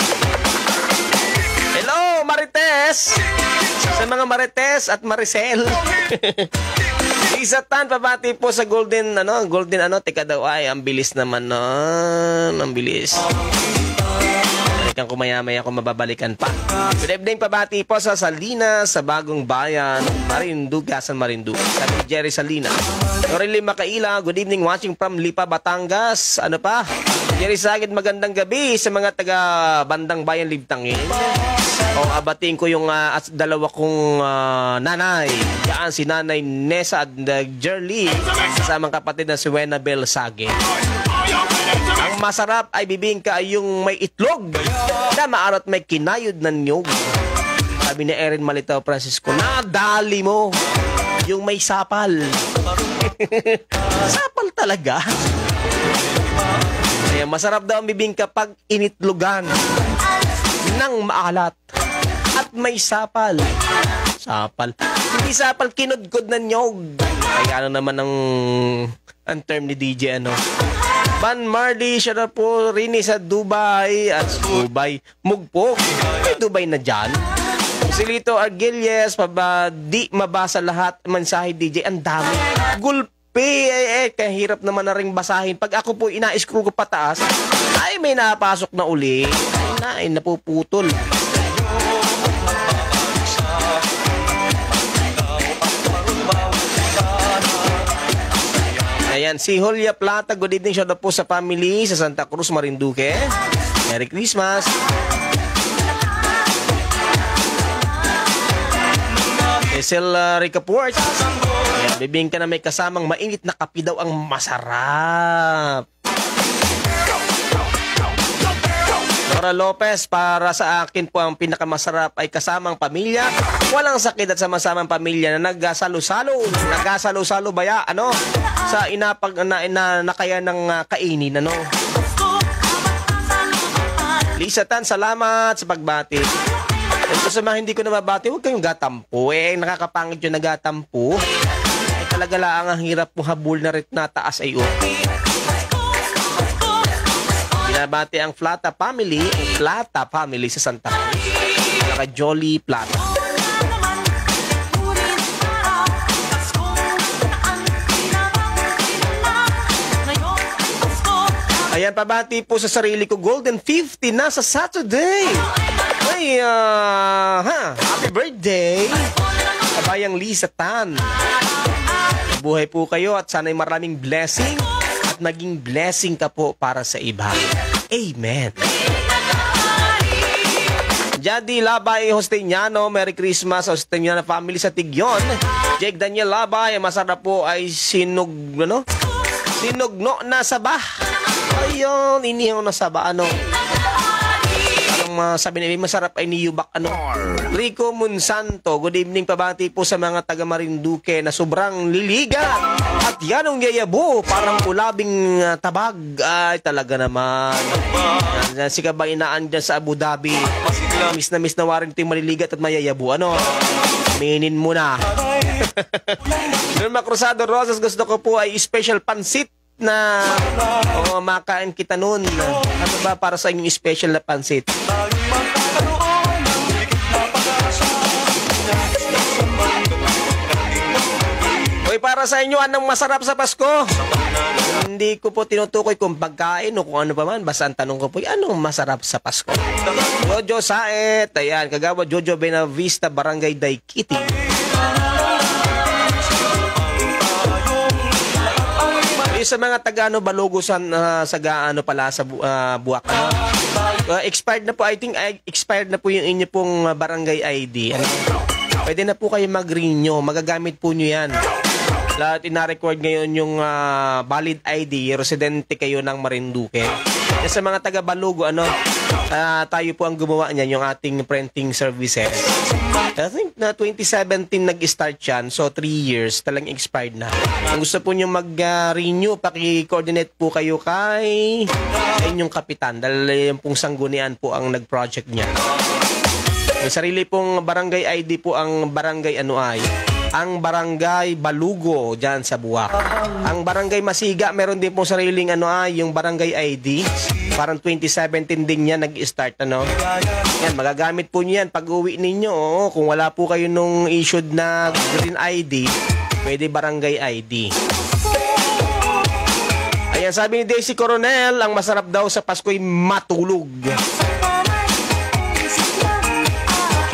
Hello, Marites! Sa mga Marites at Maricel. Isa Tan, pabati po sa golden, teka daw, ay, ang bilis naman nun, ang bilis. Balikan ko maya-maya kung mababalikan pa. Good evening, pabati po sa Salinas, sa Bagong Bayan, Marinduque, San Marinduque. Sabi ni Jerry Salinas. Norely Makaila, good evening, watching from Lipa, Batangas. Ano pa? Jerry Sagid, magandang gabi sa mga taga Bandang Bayan, Libtangin. O abating ko yung dalawa kong nanay. Diyan si Nanay Nessa at Jerly, kasamang kapatid na si Wenabel Sagid. Ang masarap ay bibingka ay yung may itlog na maarat may kinayod na niyog. Sabi ni Erin Malitaw Francisco, nadali mo yung may sapal. Sapal talaga. Kaya masarap daw ang bibingka pag initlogan ng maalat at may sapal. Sapal. Hindi sapal, kinudkod na niyog. Kaya ano naman ang term ni DJ, ano? Van Marley, siya na po rin sa Dubai. At Dubai, mugpog. May Dubai na dyan. Si Lito Argilies, di mabasa lahat. Mensahe DJ, ang dami. Gulpi, kaya hirap naman na rin basahin. Pag ako po ina-scroll ko pataas, ay may napasok na uli. Ay napuputol. Ayan, si Julia Plata, good evening siya na po sa family sa Santa Cruz, Marinduque. Merry Christmas. Esel Ricaport. Ayan, bibingka na may kasamang mainit na kape daw ang masarap. Nora Lopez, para sa akin po ang pinakamasarap ay kasamang pamilya. Walang sakit at sama-samang pamilya na naggasalo-salo. Naggasalo-salo ba ya? Ano? Sa inapag na kaya ng kainin, ano? Lisa Tan, salamat sa pagbati. Ito sa mga hindi ko na mabati, huwag kayong gatampo. Nakakapangit yung nagatampo. Talaga lang ang hirap mo habol na rin na taas ay binabati ang Plata family sa Santa Cruz. Naka Jolly Plata. Ayan, pabati po sa sarili ko. Golden 50 na sa Saturday. Ay, happy birthday. Kabayang Lisa Tan. Buhay po kayo at sana'y maraming blessing at naging blessing ka po para sa iba. Amen. Jadi Labay Hosteniano, Merry Christmas Hosteniano family sa Tigyon. Jake Daniel Labay, masarap po ay sinugno na saba. Ayun, inihaw na saba, ano. Sabi nila, masarap ay niyubak, ano. Rico Monsanto, good evening, pabati po sa mga taga Marinduque na sobrang liliga at yanong yayabo, parang ulabing tabag. Ay, talaga naman. Yan, si kabainaan dyan sa Abu Dhabi. Miss na warranty maliligat at mayayabo, ano. Minin mo na. Norma Cruzado Rosas, gusto ko po ay special pansit na makain kita nun. Ano ba para sa inyong special na pansit? Hoy, para sa inyo, anong masarap sa Pasko? Hindi ko po tinutukoy kung pagkain o kung ano pa man. Basta ang tanong ko po, anong masarap sa Pasko? Jojo Saet, ayan, kagawa Jojo Benavista, Barangay Daikiti. Sa mga taga-ano Balugusan sa gaano pala sa Buwak. Expired na po, I think expired na po yung inyo pong barangay ID. Pwede na po kayo mag-renew, magagamit po nyo yan. Lahat ina-record ngayon yung valid ID, residente kayo ng Marinduque. Sa mga taga Balugo, tayo po ang gumawa niyan, yung ating printing services. I think na 2017 nag-start yan, so 3 years talagang expired na. Kung gusto po nyo mag-renew, paki-coordinate po kayo kay inyong kapitan dahil yung pong sanggunian po ang nag-project niya. May sarili pong barangay ID po ang barangay ang barangay Balugo dyan sa Buwak. Ang barangay Masiga, meron din po sariling yung barangay ID. Parang 2017 din yan nag-start, Yan, magagamit po niyan pag uwi ninyo. Kung wala po kayo nung issued na green ID, pwede barangay ID. Ayan, sabi ni Daisy Coronel, ang masarap daw sa Pasko'y matulog.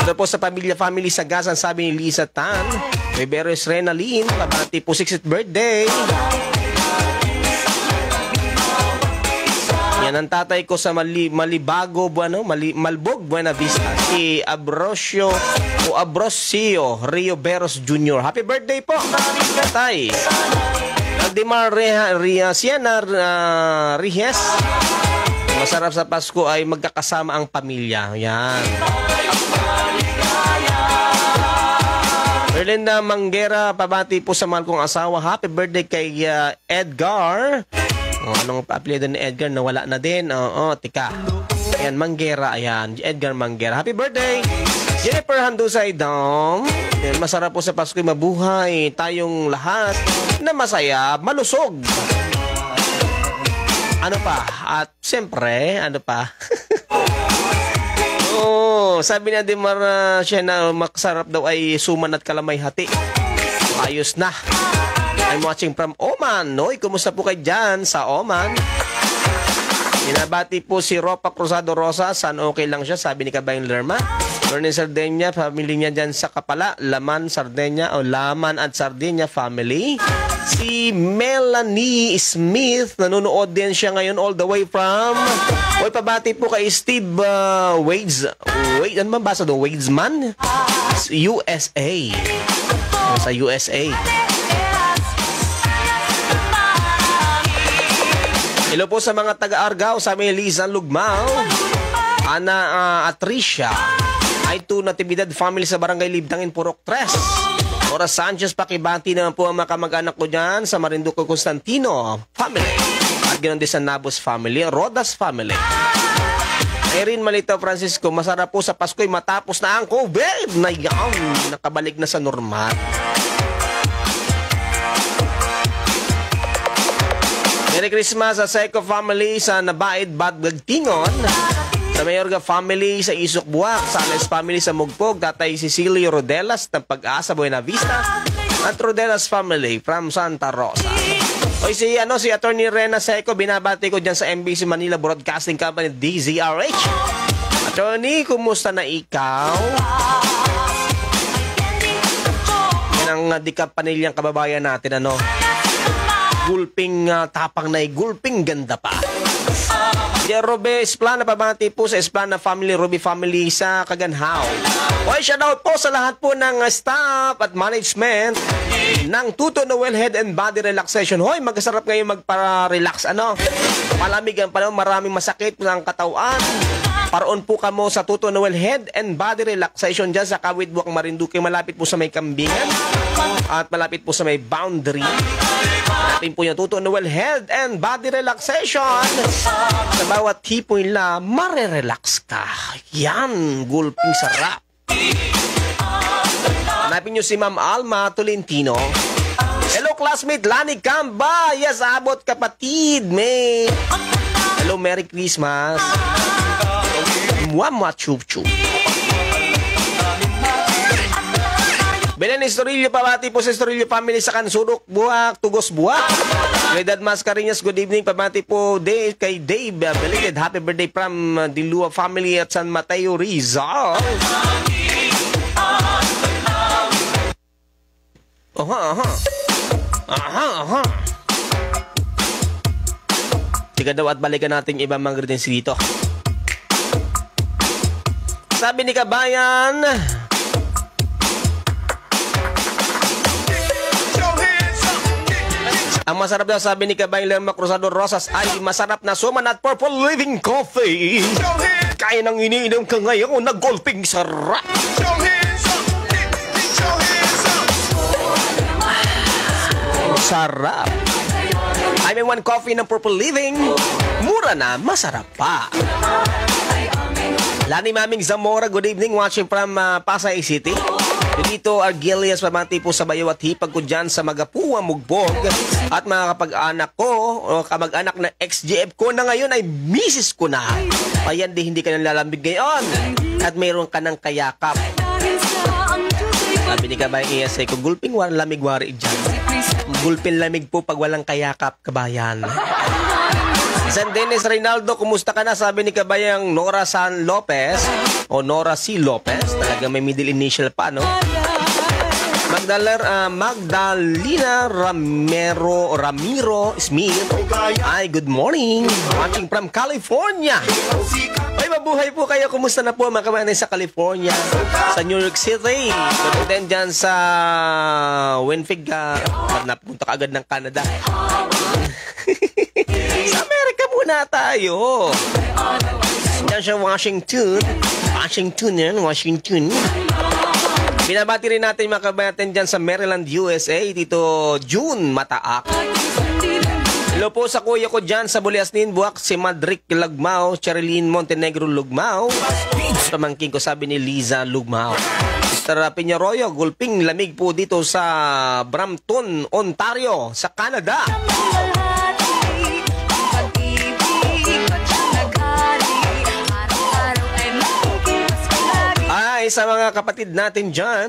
Ito po sa family sa Gasan, sabi ni Lisa Tan. Beberes Renaline, pabati po 60th birthday. Yan ang tatay ko sa Malibog, Buena Vista. Si Abrosio Rio Beros Jr. Happy birthday po, tatay. Aldemar Siena Rihes. Masarap sa Pasko ay magkakasama ang pamilya. Yan. Erlinda Manguera, pabati po sa mahal kong asawa. Happy birthday kay Edgar. Anong apelyido ni Edgar? Nawala na din. Tika. Ayan, Manguera. Ayan, Edgar Manguera. Happy birthday! Jennifer Handusay Dom. Masarap po sa Pasko, mabuhay tayong lahat na masaya, malusog. Ano pa? At siyempre, ano pa? Sabi niya din siya na makasarap daw ay suman at kalamay hati. Ayos na. I'm watching from Oman. Noy, kumusta po kayo dyan sa Oman? Binabati po si Ropa Cruzado Rosa. San okay lang siya, sabi ni Kabayang Lerma. Lorne Sardenya, family niya dyan sa Kapala. Laman, Sardenya, Laman at Sardenya family. Si Melanie Smith, nanonood din siya ngayon all the way from... pabati po kay Steve Wades. Ano ba basa doon? Wadesman? USA. Sa USA. Hello po sa mga taga-Argao, sa may Liza Lugmao, Ana Atricia, Aito Natividad family sa Barangay Libdangin, Purok 3. Nora Sanchez, pakibati naman po ang mga kamag-anak ko dyan sa Marinduque Constantino family. At ganoon din sa Nabos family, Rodas family. Erin Malita Francisco, masarap po sa Pasko'y matapos na ang COVID na nakabalik na sa normal. Merry Christmas sa Seco family sa Nabaid, Badgagtingon. Sa Mayorga family sa Isok Buwak, sa Ales family sa Mugpog, Tatay Cecilio Rodelas ng Pag-asa, Buena Vista, at Rodelas family from Santa Rosa. Si Attorney Rena Seco, binabati ko dyan sa MBC Manila Broadcasting Company, DZRH. Attorney, kumusta na ikaw? Yan ang dikapanilyang kababayan natin, Gulping tapang na gulping ganda pa. Robe Esplana, pabati po sa Esplana family, Ruby family sa Kaganhaw. Shoutout po sa lahat po ng staff at management ng Tuto Noel Head and Body Relaxation. Hoy, magkasarap ngayon magpara-relax. Malamig ang panahon, maraming masakit ng katawan. Paroon po kamo sa Tuto Noel Head and Body Relaxation dyan sa Kawitbuak, Marinduque. Malapit po sa may Kambingan at malapit po sa may Boundary. Natin po yung Tuto Noel Head and Body Relaxation. Sa bawat hipo nila, marirelax ka. Yan, gulping sarap. Hanapin nyo si Ma'am Alma Tolentino. Hello, classmate Lani Camba. Yes, abot kapatid, may. Hello, Merry Christmas. Mwah, chup-chup. Belen Estorillo, pabati po sa Estorillo family sa Kansurok, Buwak, Tugos, Buwak. Edad Mascareñas, good evening. Pabati po kay Dave Belated. Happy birthday from Dilua family at San Mateo, Rizal. Tiga daw at balikan natin ibang mga greetings dito. Sabi ni Kabayan, ang masarap daw, sabi ni Kabayan Lerma Cruzado Rosas, ay masarap na suman at Purple Living Coffee. Kaya nang iniinom ka ngayon, nag-golfing sarap. Sarap. I mean, one coffee ng Purple Living, mura na, masarap pa. Lani Maming Zamora, good evening, watching from Pasay City. Dito Argelias, pamati po sa bayo at hipag ko dyan sa Magapuwa, Mugbog. At mga kapag-anak ko, o kamag-anak na ex-GF ko na ngayon ay misis ko na. Ayan, hindi ka nang lalambig ngayon. At mayroon ka ng kayakap. Sabi ni Kabayang ESA ko, gulping lamig wari dyan. Gulping lamig po pag walang kayakap, kabayan. San Dennis Reynaldo, kumusta ka na? Sabi ni Kabayang Nora San Lopez o Nora C. Lopez. Talaga may middle initial pa, no? Magdalena Ramiro Smith. Ay, good morning. Watching from California. Ay, mabuhay po kayo. Kumusta na po mga kabayan sa California? Sa New York City. Good din dyan sa Winfig. Napunta ka agad ng Canada. Sa Amerika muna tayo. Diyan siya Washington. Washington. Binabati rin natin mga kabayan dyan sa Maryland, USA. Dito June Mataak. Hello po sa kuya ko dyan sa Buliasnin, Buwak, si Madrick Lugmao, Cherilyn Montenegro Lugmao. Pamangkin ko, sabi ni Liza Lugmao. Mr. Piñaroyo, gulping lamig po dito sa Brampton, Ontario, sa Canada. Ay, sa mga kapatid natin dyan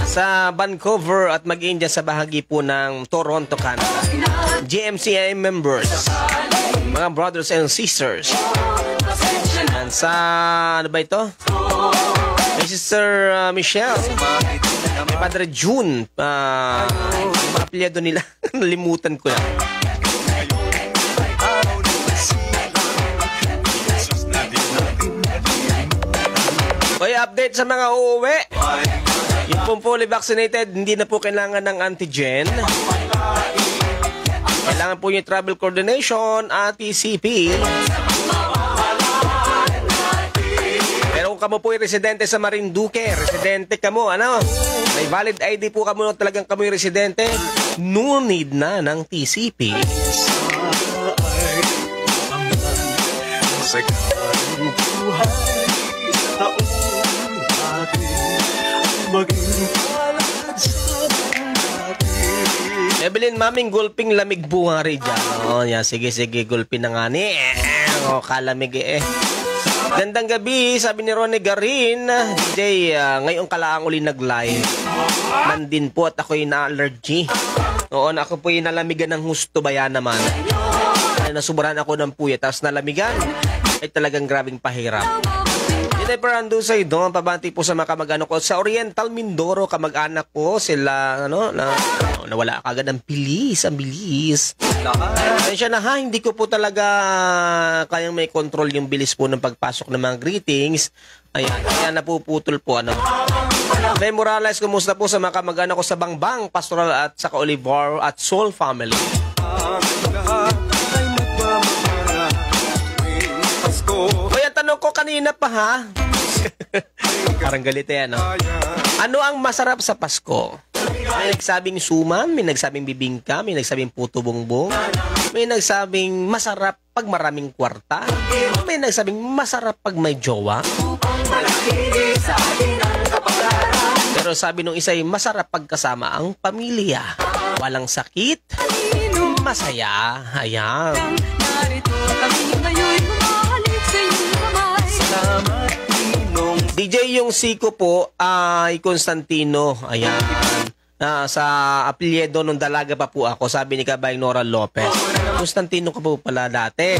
sa Vancouver at mag-in dyan sa bahagi po ng Toronto, Canada. GMCI members, mga brothers and sisters. And sa, ano ba ito? May Sister Michelle, may Padre June, mga apelyido nila, nalimutan ko lang. Okay, update sa mga uuwi. Yung pong fully vaccinated, hindi na po kailangan ng antigen. Kailangan po yung travel coordination at TCP. Pero kung kamo po yung residente sa Marinduque, residente kamo, ano? May valid ID po kamo na talagang kamo yung residente, no need na ng TCP. Evelyn, maming gulping lamig buhari dyan. Oh, yan. Sige, gulpin na nga ni. Oh, kalamig eh. Gandang gabi, sabi ni Ronnie Garin. DJ, ngayon kalaang uli nag-live. Nandin po at ako'y na-allergy. Oo, ako po'y nalamigan ng husto bayan naman. Nasubrahan ako ng puya, tapos nalamigan. Ay talagang grabing pahirap. Hindi pa rando sa doon, pabanti po sa mga kamag-anak ko. Sa Oriental Mindoro, kamag-anak ko, sila, nawala agad ang bilis, ang bilis. Ayun siya na ha, hindi ko po talaga kayang may control yung bilis po ng pagpasok ng mga greetings. Ayan, kaya napuputol po, May Morales, kumusta po sa mga kamag-anak ko sa Bangbang, Pastoral at sa Olivar at Soul Family. Tanong ko kanina pa ha. Parang galit yan, no? Ano ang masarap sa Pasko? May nagsabing suman, may nagsabing bibingka, may nagsabing puto bongbong, may nagsabing masarap pag maraming kwarta, may nagsabing masarap pag may jowa. Pero sabi nung isa ay masarap pag kasama ang pamilya. Walang sakit, masaya. Ayan. DJ yung siko po ay Constantino. Ayan. Sa apelyido nung dalaga pa po ako, sabi ni Kabayang Nora Lopez. Constantino ka po pala dati.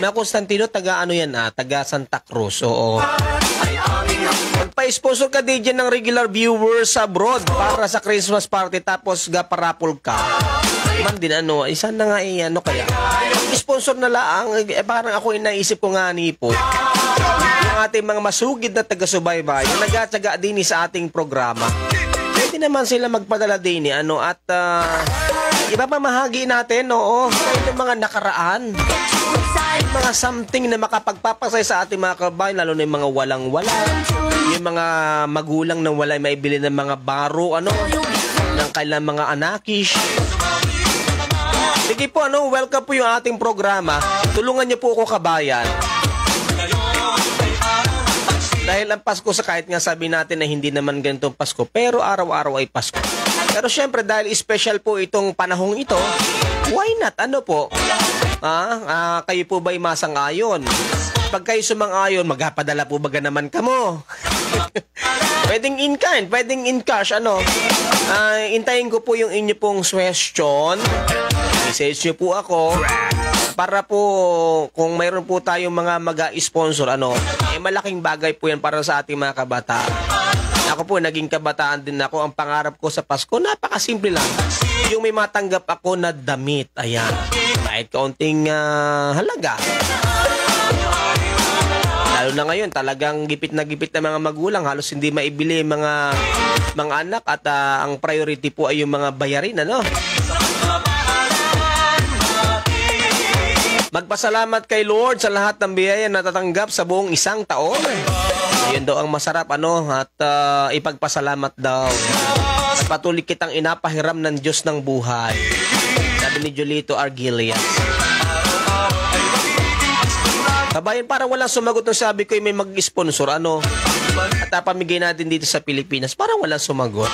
May Constantino, taga ano yan taga Santa Cruz. Oo. Magpa-sponsor ka DJ ng regular viewers abroad para sa Christmas party tapos gaparapol ka. Man din isa na nga kaya. Sponsor na lang, parang ako inaisip ko nga ni po. Yung ating mga masugid na taga-subaybay, yung nag-atsaga din sa ating programa. Pwede naman sila magpadala din at ipapamahagi natin, yung mga nakaraan. Mga something na makapagpapasay sa ating mga kabayan, lalo na yung mga walang-wala. Yung mga magulang na wala maibili ng mga baro, ng kailang mga anakish. Sige po, welcome po yung ating programa. Tulungan niyo po ako, kabayan. Dahil ang Pasko sa kahit nga sabi natin na hindi naman ganitong Pasko, pero araw-araw ay Pasko. Pero syempre dahil special po itong panahong ito, why not? Ano po? Kayo po ba'y masang-ayon? Pag kayo sumang-ayon, magpapadala po baga naman kamo? Pwedeng in kind, pwedeng in cash, intayin ko po yung inyo pong question. Message nyo po ako para po kung mayroon po tayong mga mag-sponsor, malaking bagay po yan para sa ating mga kabataan. Ako po, naging kabataan din ako. Ang pangarap ko sa Pasko, napakasimple lang. Yung may matanggap ako na damit. Ayan. Kahit kaunting halaga. Lalo na ngayon, talagang gipit na mga magulang. Halos hindi maibili mga anak at ang priority po ay yung mga bayarin, Magpasalamat kay Lord sa lahat ng biyaya na natatanggap sa buong isang taon. Ayun daw ang masarap, at ipagpasalamat daw. At patuloy kitang inapahiram ng Diyos ng buhay. Sabi ni Julito Argilia. Kabayan, parang walang sumagot nung sabi ko may mag-sponsor, at pamigay natin dito sa Pilipinas. Parang walang sumagot.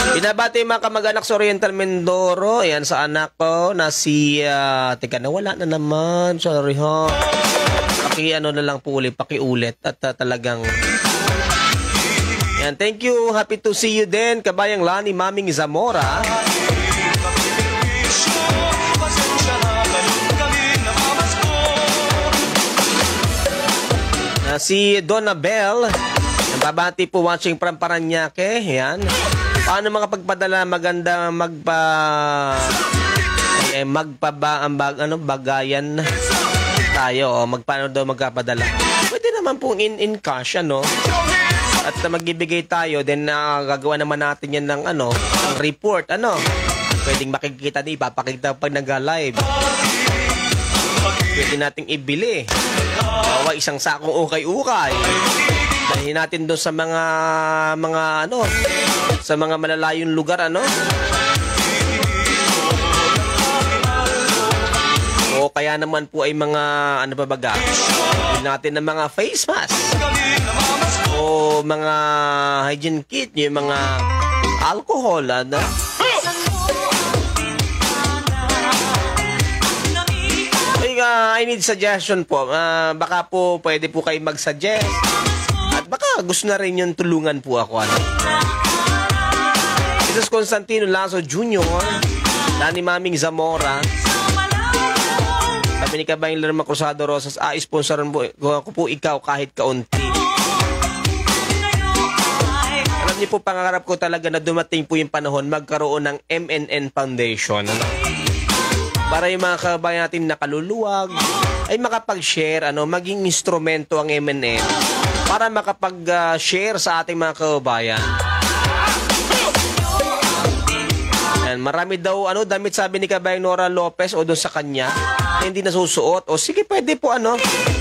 Binabati yung mga kamag-anak sa Oriental Mindoro. Ayan, sa anak ko na si... teka, nawala na naman. Sorry, ho. Na lang po ulit, pakiulit. At talagang... Ayan, thank you. Happy to see you din. Kabayang Lani, Maming Zamora. Si Donna Bell. Nababati po watching from Paranaque. Ayan. Paano mga pagpadala maganda bagayan tayo magpaano daw magpapadala. Pwede naman pong in cash at magbibigay tayo then gagawa naman natin yan ng ng report pwedeng makikita din ipapakita pag nag-live. Pwede nating ibili isang sakong ukay-ukay. Dahil natin doon sa mga sa mga malalayong lugar o kaya naman po ay mga bilhin natin ng mga face mask o mga hygiene kit, yung mga alcohol I need suggestion po. Baka po pwede po kayo mag-suggest. At baka gusto na rin yung tulungan po ako. Jesus Constantino Lazo Jr. Dani Maming Zamora. Sabi ni Kabayang Lerma Cruzado Rosas, sponsoran po ako po ikaw kahit kaunti. Alam niyo po, pangarap ko talaga na dumating po yung panahon magkaroon ng MNN Foundation. Para yung mga kabayan natin nakaluluwag ay makapag-share, maging instrumento ang MNN para makapag-share sa ating mga kabayan. And marami daw damit sabi ni Kabayang Nora Lopez o doon sa kanya na hindi nasusuot. O sige, pwede po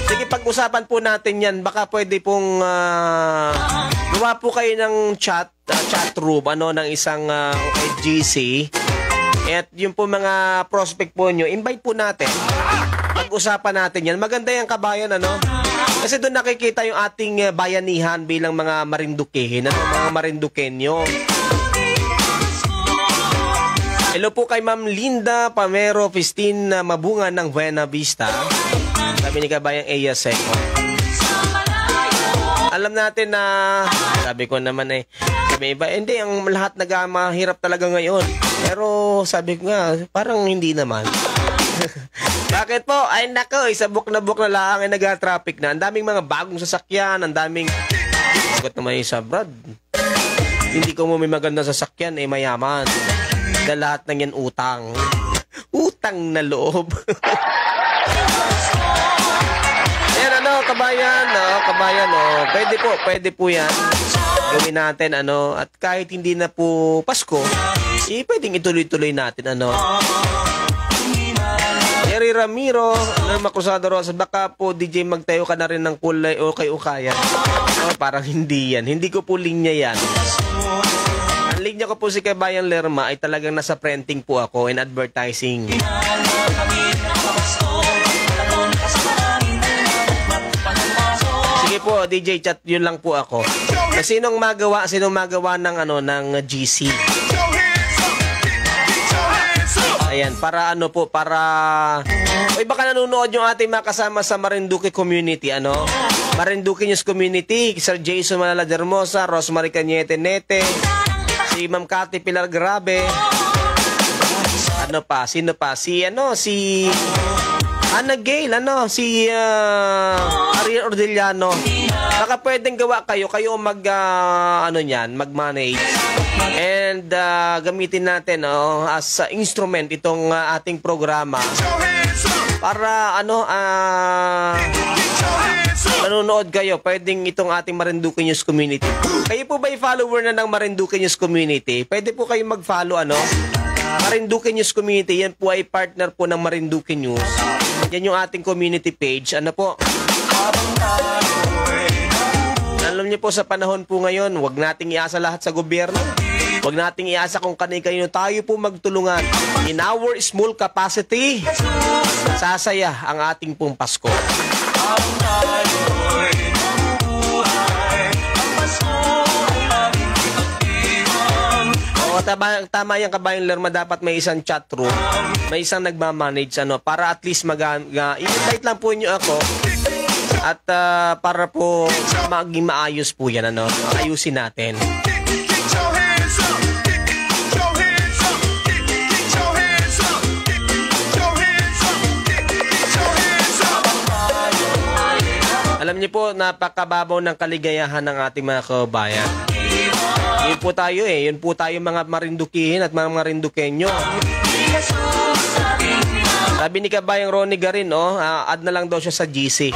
sige, pag-usapan po natin yan. Baka pwede pong gawa po kayo ng chat room ng isang GC. At yung po mga prospect po nyo, invite po natin. Pag-usapan natin yan. Maganda yung kabayan, Kasi doon nakikita yung ating bayanihan bilang mga Marinduquehin, mga Marinduqueño. Hello po kay Ma'am Linda Pamero Fistin Mabunga ng Buena Vista. Sabi ni kabayang Eya Seco. Alam natin na, sabi ko naman sabi iba, hindi, ang lahat mahirap talaga ngayon. Pero sabi ko nga, parang hindi naman. Bakit po? Ay nako, isa book na lang ay nag-traffic na. Ang daming mga bagong sasakyan, ang daming... Sagot naman yung Brad. Hindi ko mo may magandang sasakyan, mayaman. Dahil lahat ng yan utang. Utang na loob. Yan kabayan, pwede po yan. Gawin natin, at kahit hindi na po Pasko, pwedeng ituloy-tuloy natin, Jerry Ramiro, Macruzado Rosa, baka po, DJ, magtayo ka na rin ng kulay o kay Ukayan. Parang hindi yan. Hindi ko po linya yan. Ang linya ko po si Kabayan Lerma ay talagang nasa printing po ako in advertising. Sige po, DJ Chat, yun lang po ako. Sinong magawa ng ano ng GC? Ayan, para ano po, para baka nanonood yung ating mga kasama sa Marinduque community, ano? Marinduque News Community, Sir Jason Manala de Hermosa, Rosemary Cañete Nete, si Ma'am Cathy Pilar Grabe. Ano pa? Sino pa? Si Ana Gale, si Ariel Ordellano. Baka pwedeng gawa kayo mag-manage. And gamitin natin as instrument itong ating programa para manonood kayo. Pwedeng itong ating Marinduque News Community. Kayo po ba i-follower na ng Marinduque News Community? Pwede po kayo mag-follow Marinduque News Community. Yan po ay partner po ng Marinduque News. Yan yung ating community page. Ano po? Alam niyo po, sa panahon po ngayon, huwag nating iasa lahat sa gobyerno. Huwag nating iasa kung kanino tayo po magtulungan. In our small capacity, sasaya ang ating pong Pasko. Tama yung Kabayang Lerma, dapat may isang chat room, may isang nagmamanage, para at least i-invite lang po nyo ako at para po maging maayos po yan, ayusin natin. Alam niyo po, napakababaw ng kaligayahan ng ating mga kabayan. Yun po tayo Yun po tayo mga Marinduquihin at mga Marinduqueño. Sabi ni Kabayang Ronnie Garin, add na lang daw siya sa GC.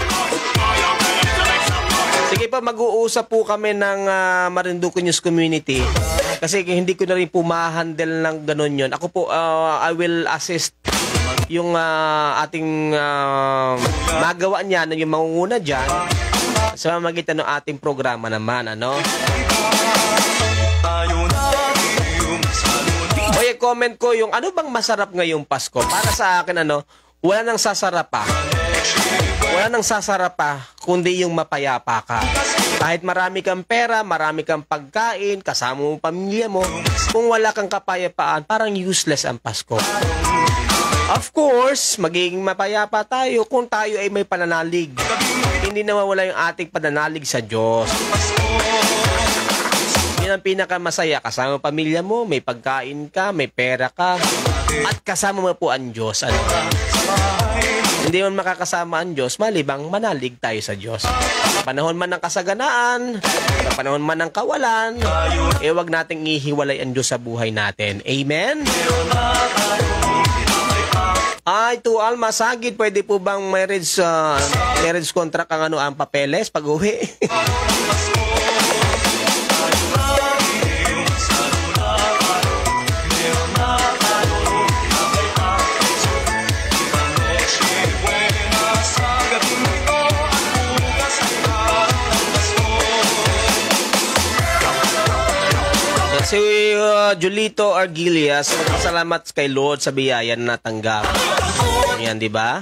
Sige pa, mag-uusap po kami ng Marinduque News Community. Kasi hindi ko na rin po ma-handle ng ganun yun. Ako po, I will assist yung ating magawa niya, yung mangunguna dyan, sa mamagitan ng ating programa naman, Oye, comment ko yung ano bang masarap ngayong Pasko. Para sa akin, wala nang sasarap pa. Wala nang sasarap pa, kundi yung mapayapa ka. Kahit marami kang pera, marami kang pagkain, kasama mo pamilya mo, kung wala kang kapayapaan, parang useless ang Pasko. Of course, magiging mapayapa tayo kung tayo ay may pananalig. Hindi nawawala yung ating pananalig sa Diyos. Yan ang pinakamasaya. Kasama pamilya mo, may pagkain ka, may pera ka, at kasama mo po ang Diyos. Hindi man makakasama ang Diyos, malibang manalig tayo sa Diyos. Sa panahon man ng kasaganaan, sa panahon man ng kawalan, huwag nating ihiwalay ang Diyos sa buhay natin. Amen? To Alma Sagid, pwede po bang marriage contract ang papeles pag-uwi? Si Julito Argilias, salamat kay Lord sa biyaya na natanggap. Yan, di ba?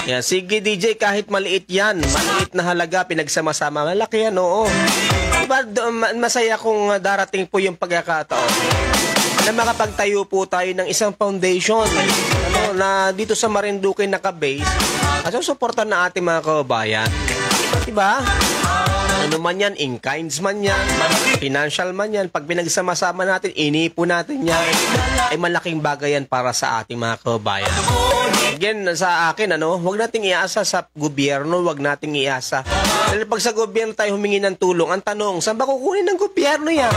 Yan, sige DJ, kahit maliit yan, maliit na halaga, pinagsama-sama, malaki yan, oo. Diba, masaya kung darating po yung pagkakataon na makapagtayo po tayo ng isang foundation na dito sa Marinduque naka-base at susuportan na ating mga kababayan. Diba? Ano man yan, in kinds man yan, financial man yan, pag pinagsama-sama natin, inipo natin yan, ay malaking bagay yan para sa ating mga kababayan. Again, sa akin, huwag nating iasa sa gobyerno, huwag nating iasa. Dahil pag sa gobyerno tayo humingi ng tulong, ang tanong, saan ba kukunin ng gobyerno yan?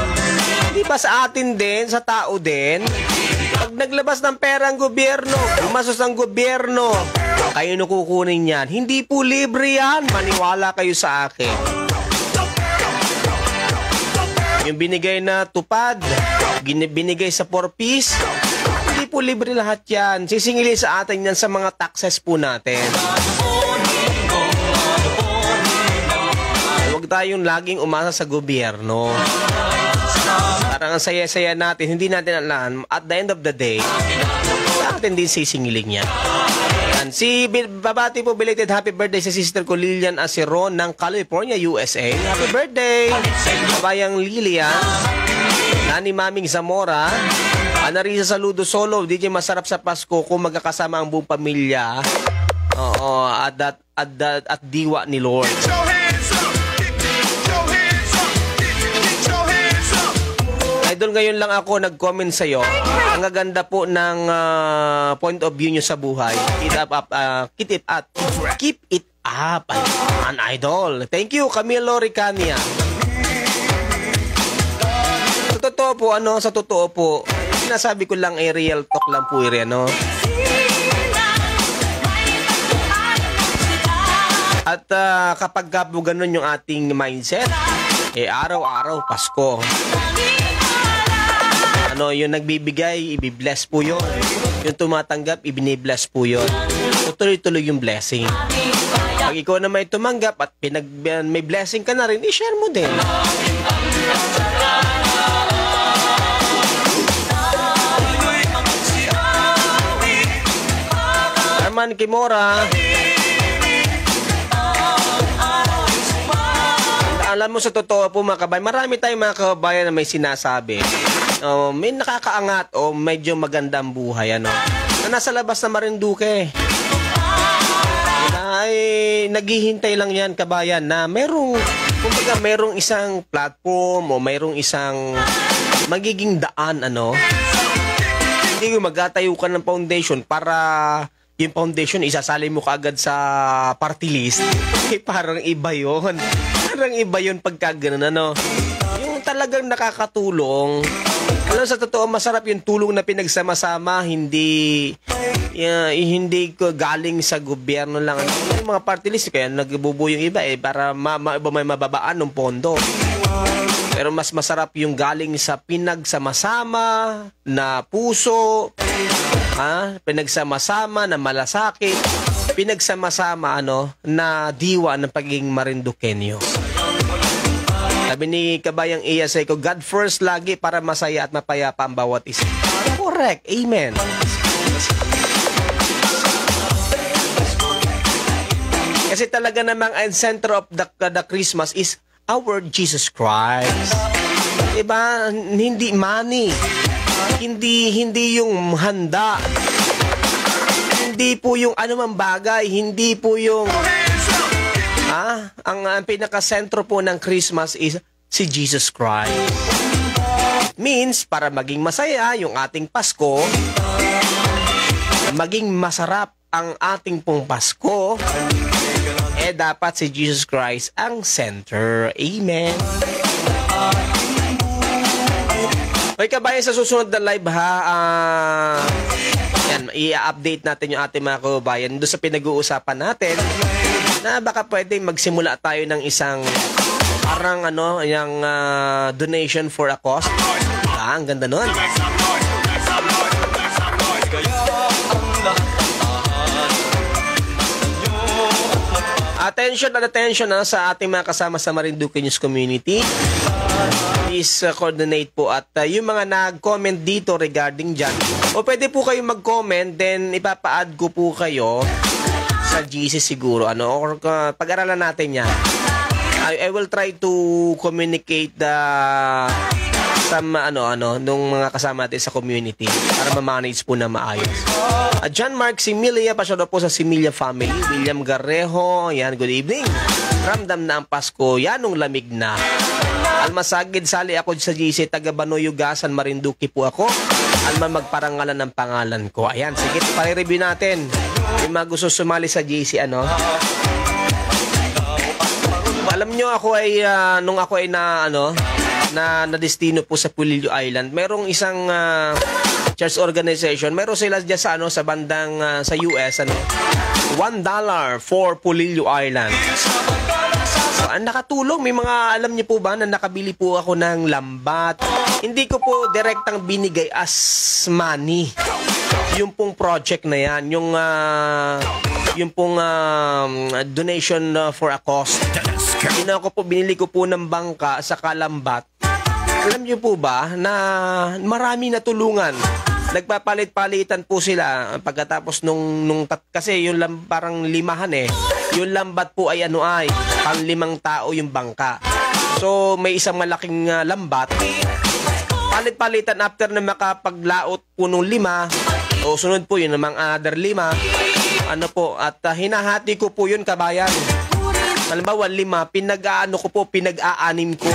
Hindi ba sa atin din, sa tao din? Pag naglabas ng pera ang gobyerno, umasos ang gobyerno, kayo na kukunin yan. Hindi po libre yan, maniwala kayo sa akin. Yung binigay na tupad, binigay sa 4-piece, hindi po libre lahat yan. Sisingilin sa atin yan sa mga taxes po natin. Huwag tayong laging umasa sa gobyerno. Parang ang saya-saya natin, hindi natin alam, at the end of the day, sa atin din sisingilin yan. Yan. Babati po belated happy birthday sa sister ko Lilian Aceron ng California, USA. Happy birthday! Kabayang Lilian. Nani Maming Zamora. Anarisa Saludo Solo. DJ masarap sa Pasko kung magkakasama ang buong pamilya. Oo, at diwa ni Lord. Idol, ngayon lang ako nag-comment sa'yo. Ang gaganda po ng point of view nyo sa buhay. Keep it up. An idol. Thank you, Camilo Ricania. Sa totoo po, sinasabi ko lang real talk lang po ano. At kapag po ganun yung ating mindset, araw-araw Pasko. Yung nagbibigay, ibibless po yun. Yung tumatanggap, ibinibless po yun. Tuloy-tuloy yung blessing. Pag ikaw na may tumanggap at may blessing ka na rin, i-share mo din. Arman Kimora. Alam mo, sa totoo po mga kabayan, marami tayong mga kabayan na may sinasabi. May nakakaangat o medyo magandang buhay na nasa labas na Marinduque. Ay naghihintay lang yan, kabayan, na merong isang platform o merong isang magiging daan Hindi yung magtatayo ka ng foundation para yung foundation isasali mo kaagad sa party list. Parang iba yun. Parang iba yun pagka ganun, Yung talagang nakakatulong. Alam, sa totoo, masarap yung tulong na pinagsama-sama, hindi ko galing sa gobyerno lang. Yung mga party list, kaya nagbubuo yung iba para may mababaan ng pondo. Pero mas masarap yung galing sa pinagsama-sama na puso, pinagsama-sama na malasakit, pinagsama-sama na diwa ng pagiging Marinduqueño. Sabi ni Kabayang Iyasay ko, God first lagi para masaya at mapayapa ang bawat isa. Correct. Amen. Kasi talaga namang ang center of the Christmas is our Jesus Christ. Diba? Hindi money. Hindi yung handa. Hindi po yung anumang bagay. Hindi po yung... Ang pinaka-sentro po ng Christmas is si Jesus Christ. Means, para maging masaya yung ating Pasko, maging masarap ang ating pong Pasko, dapat si Jesus Christ ang center. Amen. Okay, kabayan, sa susunod na live i-update natin yung ating mga kabayan doon sa pinag-uusapan natin na baka pwede magsimula tayo ng isang parang yung donation for a cause. Ang ganda nun. Attention sa ating mga kasama sa Marinduque News Community. Please coordinate po at yung mga nag-comment dito regarding dyan. O pwede po kayo mag-comment, then ipapa-add ko po kayo sa GC siguro, or pag-aralan natin yan. I will try to communicate nung mga kasama natin sa community para ma-manage po na maayos. John Mark Similia, pasyon po sa Similia family. William Garrejo, yan, good evening. Ramdam na ang Pasko, yanong lamig na. Almasagid, sali ako sa GC, taga Banoy, Ugasan, Marinduque po ako. Alma magparangalan ng pangalan ko. Ayan, sige, pare-review natin. Yung mga gusto sumali sa GC, Alam nyo, ako ay, nung ako ay na destino po sa Pulilio Island, merong isang church organization, meron sila dyan sa bandang sa US, $1 for Pulilio Island. So, ang nakatulong, may mga, alam niyo po ba, na nakabili po ako ng lambat. Hindi ko po direktang binigay as money. Yung pong project na yan, yung pong donation for a cause. Binili ko po ng bangka sa Kalambat. Alam niyo po ba na marami natulungan nagpapalit-palitan po sila pagkatapos kasi yung parang limahan yung lambat po ay pang-5 tao yung bangka. So may isang malaking lambat, palit-palitan after na makapaglaot po nung 5 o sunod po yun namang other 5 at hinahati ko po yun, kabayan. Halimbawa 5, pinag-aanim ko.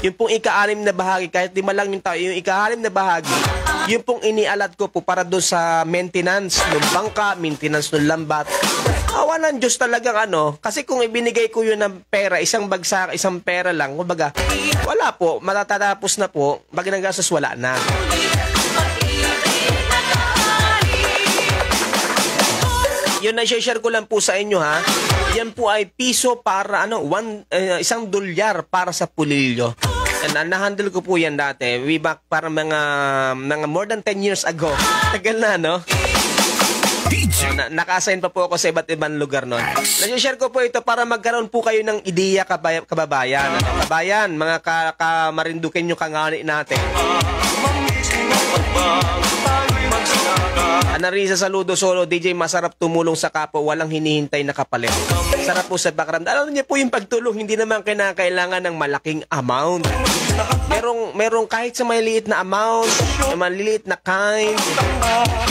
Yung pong ika-6 na bahagi, kahit 5 lang yung tao, yung ika-6 na bahagi, yung pong inialat ko po para doon sa maintenance ng bangka, maintenance ng lambat. Awa ng Diyos talagang kasi kung ibinigay ko yun ng pera, isang bagsak, isang pera lang, kumbaga, wala po, matatapos na po, pag nanggastos wala na. Yun na share ko lang po sa inyo ha. Yan po ay piso para $1 para sa pulilyo. And na-handle ko po yan dati. Way back para mga more than 10 years ago. Tagal na, no? Naka-assign pa po ako sa iba't ibang lugar nun. Na-share ko po ito para magkaroon po kayo ng ideya, kababayan. Kabayan, mga kamarindukin nyo kangani natin. Anarisa Saludo Solo, DJ, masarap tumulong sa kapwa, walang hinihintay na kapalit. Sarap po sa background. Alam niyo po yung pagtulong, hindi naman kinakailangan ng malaking amount. Merong kahit sa maliliit na amount, maliliit na kind.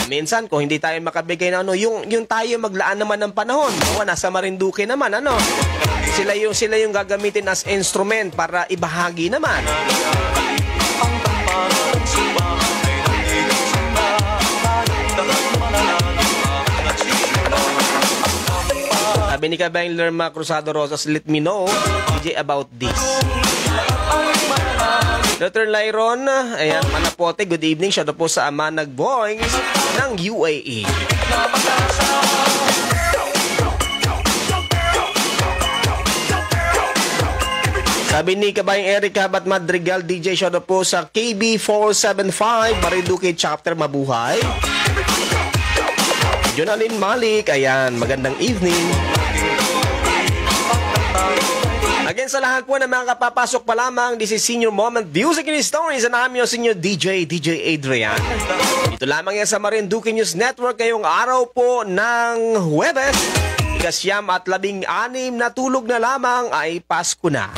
Minsan, kung hindi tayo makabigay na yung tayo maglaan naman ng panahon. Nasa Marinduque naman, Sila yung gagamitin as instrument para ibahagi naman. Sabi ni Kabayang Lerma Cruzado Rosas, let me know, DJ, about this. Dr. Lyron, ayan, Manapote, good evening. Siya po sa Amanag Boys ng UAE. Sabi ni Kabayang Erica Bat Madrigal, DJ, siya po sa KB475, Marinduque Chapter, mabuhay. Jonalyn Malik, ayan, magandang evening. Again, sa lahat po ng mga kapapasok pa lamang, this is Senior Moment Music and Stories, and I'm your senior DJ Adrian. Dito lamang yan sa Marinduque News Network ngayong araw po ng Huwebes, 16 na tulog na lamang ay Pasko na.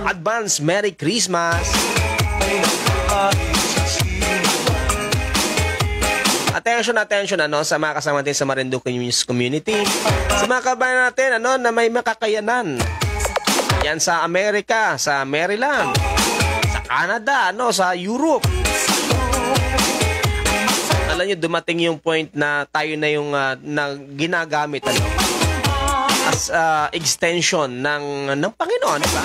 Advance Merry Christmas. Attention sa mga kasama natin sa Marinduque News Community. Sa mga kabayan natin na may makakayanan. Yan sa Amerika, sa Maryland, sa Canada, sa Europe. Alam nyo, dumating yung point na tayo na yung na ginagamit as extension ng Panginoon, diba?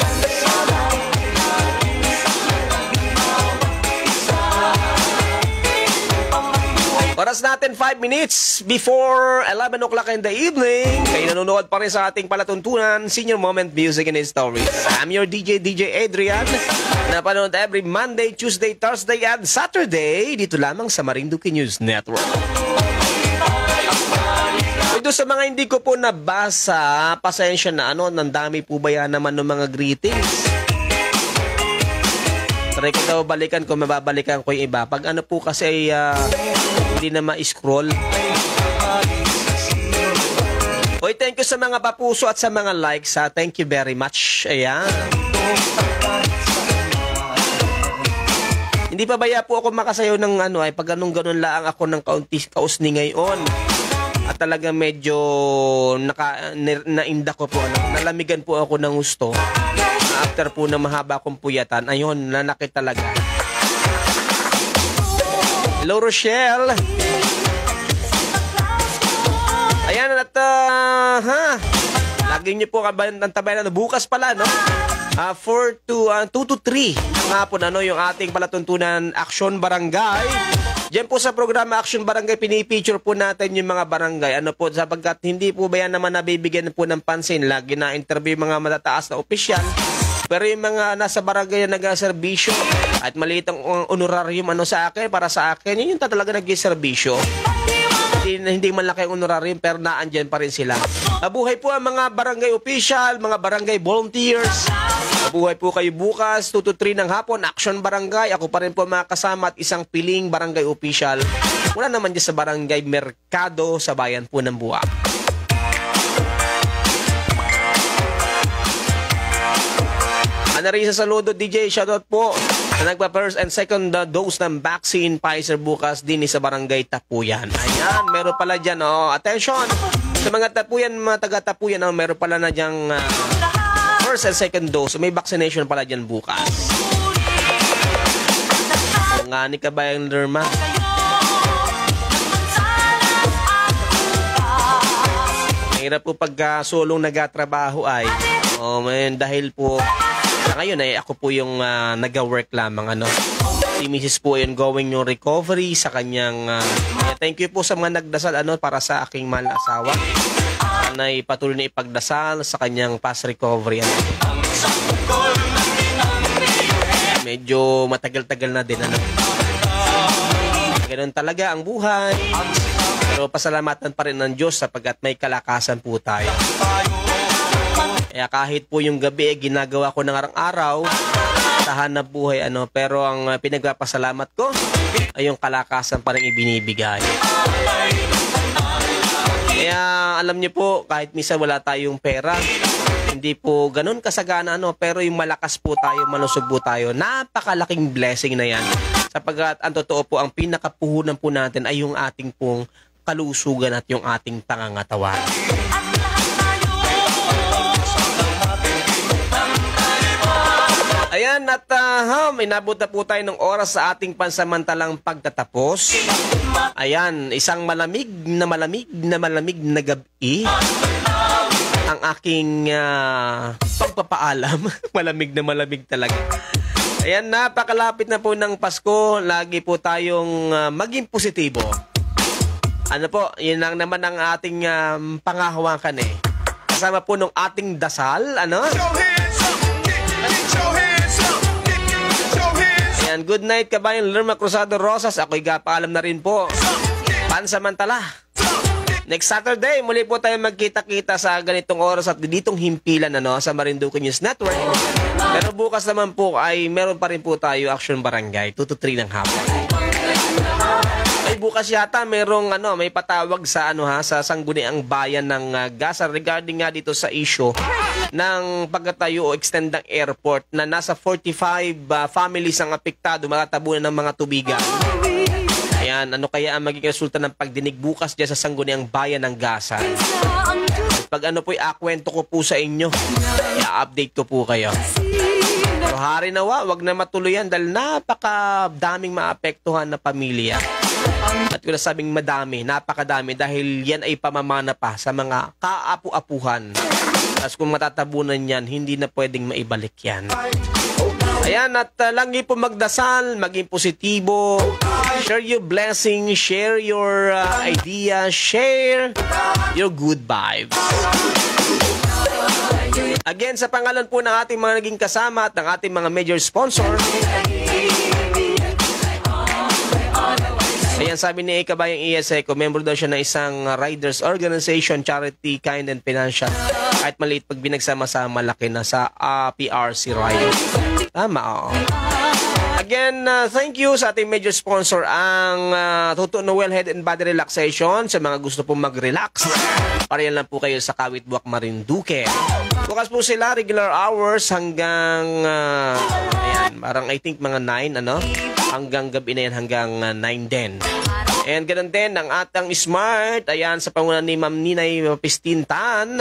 Oras natin 5 minutes before 11 o'clock in the evening. Kayo nanonood pa rin sa ating palatuntunan, Senior Moment Music and Stories. I'm your DJ Adrian. Napanood every Monday, Tuesday, Thursday, and Saturday dito lamang sa Marinduque News Network. Ito sa mga hindi ko po nabasa, pasensya na nandami po ba yan naman ng mga greetings. Try ko daw balikan kung mababalikan ko yung iba. Pag po kasi hindi na ma-scroll. Oy, thank you sa mga papuso at sa mga likes, ha. Thank you very much. Ayan. Hindi pa baya po ako makasayaw ng pag ganun lang ako ng kaunti kausni ngayon. At talaga medyo nainda ko po. Nalamigan po ako ng gusto. After po na mahaba kong puyatan, ayun, nanakit talaga. Hello, Rochelle. Ayan, at lagi nyo po tabayan bukas pala, 2 to 3 nga po yung ating palatuntunan Action Barangay. Diyan po sa programa Action Barangay, pinipicture po natin yung mga barangay. Sapagkat hindi po ba yan naman nabibigyan po ng pansin. Lagi na interview mga matataas na opisyal. Pero yung mga nasa barangay na nag-serbisyo at maliit ang honorarium sa akin, para sa akin, yun yung talaga nag-serbisyo. Hindi man laki ang honorarium, pero naandyan pa rin sila. Mabuhay po ang mga barangay official, mga barangay volunteers, Mabuhay po kayo bukas, 2 to 3 ng hapon, Action Barangay. Ako pa rin po makasama at isang piling barangay official. Mula naman dyan sa Barangay Mercado sa bayan po ng Buwak. Anarisa saludo DJ, shoutout po na nagpa-first and second dose ng vaccine Pfizer bukas din sa Barangay Tapuyan. Ayan, meron pala dyan, attention sa mga Tapuyan, mga taga-Tapuyan, meron pala na dyan first and second dose. May vaccination pala dyan bukas. Nga ni Kabayang Lerma. Mahirap po pagka solong nagatrabaho ay dahil po ngayon ay ako po yung nag-work lamang si Mrs. po yung going yung recovery sa kanyang thank you po sa mga nagdasal para sa aking mahal na asawa. Sana'y patuloy na ipagdasal sa kanyang fast recovery. Medyo matagal-tagal na din Ganun talaga ang buhay. Pero pasalamatan pa rin ng Diyos sapagkat may kalakasan po tayo. Kaya kahit po yung gabi ginagawa ko ng araw-araw sa hanap buhay pero ang pinagpapasalamat ko ay yung kalakasan pa rin ibinibigay. Kaya alam niyo po, kahit minsan wala tayong pera, hindi po ganun kasagana pero yung malakas po tayo, malusog po tayo, napakalaking blessing na yan. Sapagkat ang totoo po, ang pinakapuhunan po natin ay yung ating pong kalusugan at yung ating pangangatawan. Ayan, at inabot na po tayo ng oras sa ating pansamantalang pagtatapos. Ayan, isang malamig na gabi. Ang aking pagpapaalam. Malamig talaga. Ayan, napakalapit na po ng Pasko. Lagi po tayong maging positibo. Yun lang naman ang ating pangahawakan Kasama po nung ating dasal, Ayan, good night kabayan Lerma Cruzado Rosas. Ako'y gapaalam na rin po. Pansamantala. Next Saturday, muli po tayo magkita-kita sa ganitong oras at ditong himpilan sa Marinduque News Network. Pero bukas naman po ay meron pa rin po tayo Action Barangay 2 to 3 ng hapon. Ay bukas yata merong may patawag sa sa Sangguniang Bayan ng Gasa regarding nga dito sa issue ng pagtatayo o extend ng airport na nasa 45 families ang apektado, matatabunan ng mga tubigan. Ayan, kaya ang magiging resulta ng pagdinig bukas dyan sa Sangguniang Bayan ng Gasa? Pag po ikwento ko po sa inyo, i-update ko po kayo. Pero hari nawa, wag na matuloy yan dahil napakadaming maapektuhan na pamilya. At kung nasabing madami, napakadami dahil yan ay pamamana pa sa mga kaapu-apuhan. Tapos kung matatabunan yan, hindi na pwedeng maibalik yan. Ayan, at lagi po magdasal, maging positibo, share your blessing, share your idea, share your good vibes. Again, sa pangalan po ng ating mga naging kasama at ng ating mga major sponsor, ayan, sabi ni Kabayang Iyaseco, membro daw siya ng isang riders organization, charity, kind and financial. Kahit maliit, pag binagsama-sama, malaki na sa PRC Riders. Tama, oo. Again, thank you sa ating major sponsor, ang Tuto Noel Head and Body Relaxation. Sa mga gusto pong mag-relax, parayan lang po kayo sa Kawit Buwak, Marinduque. Bukas po sila, regular hours hanggang, ayan, parang I think mga 9, hanggang gabi na yan, hanggang 9 din. And ganun din, ang atang Smart, ayan, sa pangunan ni Ma'am Ninay Pistintan.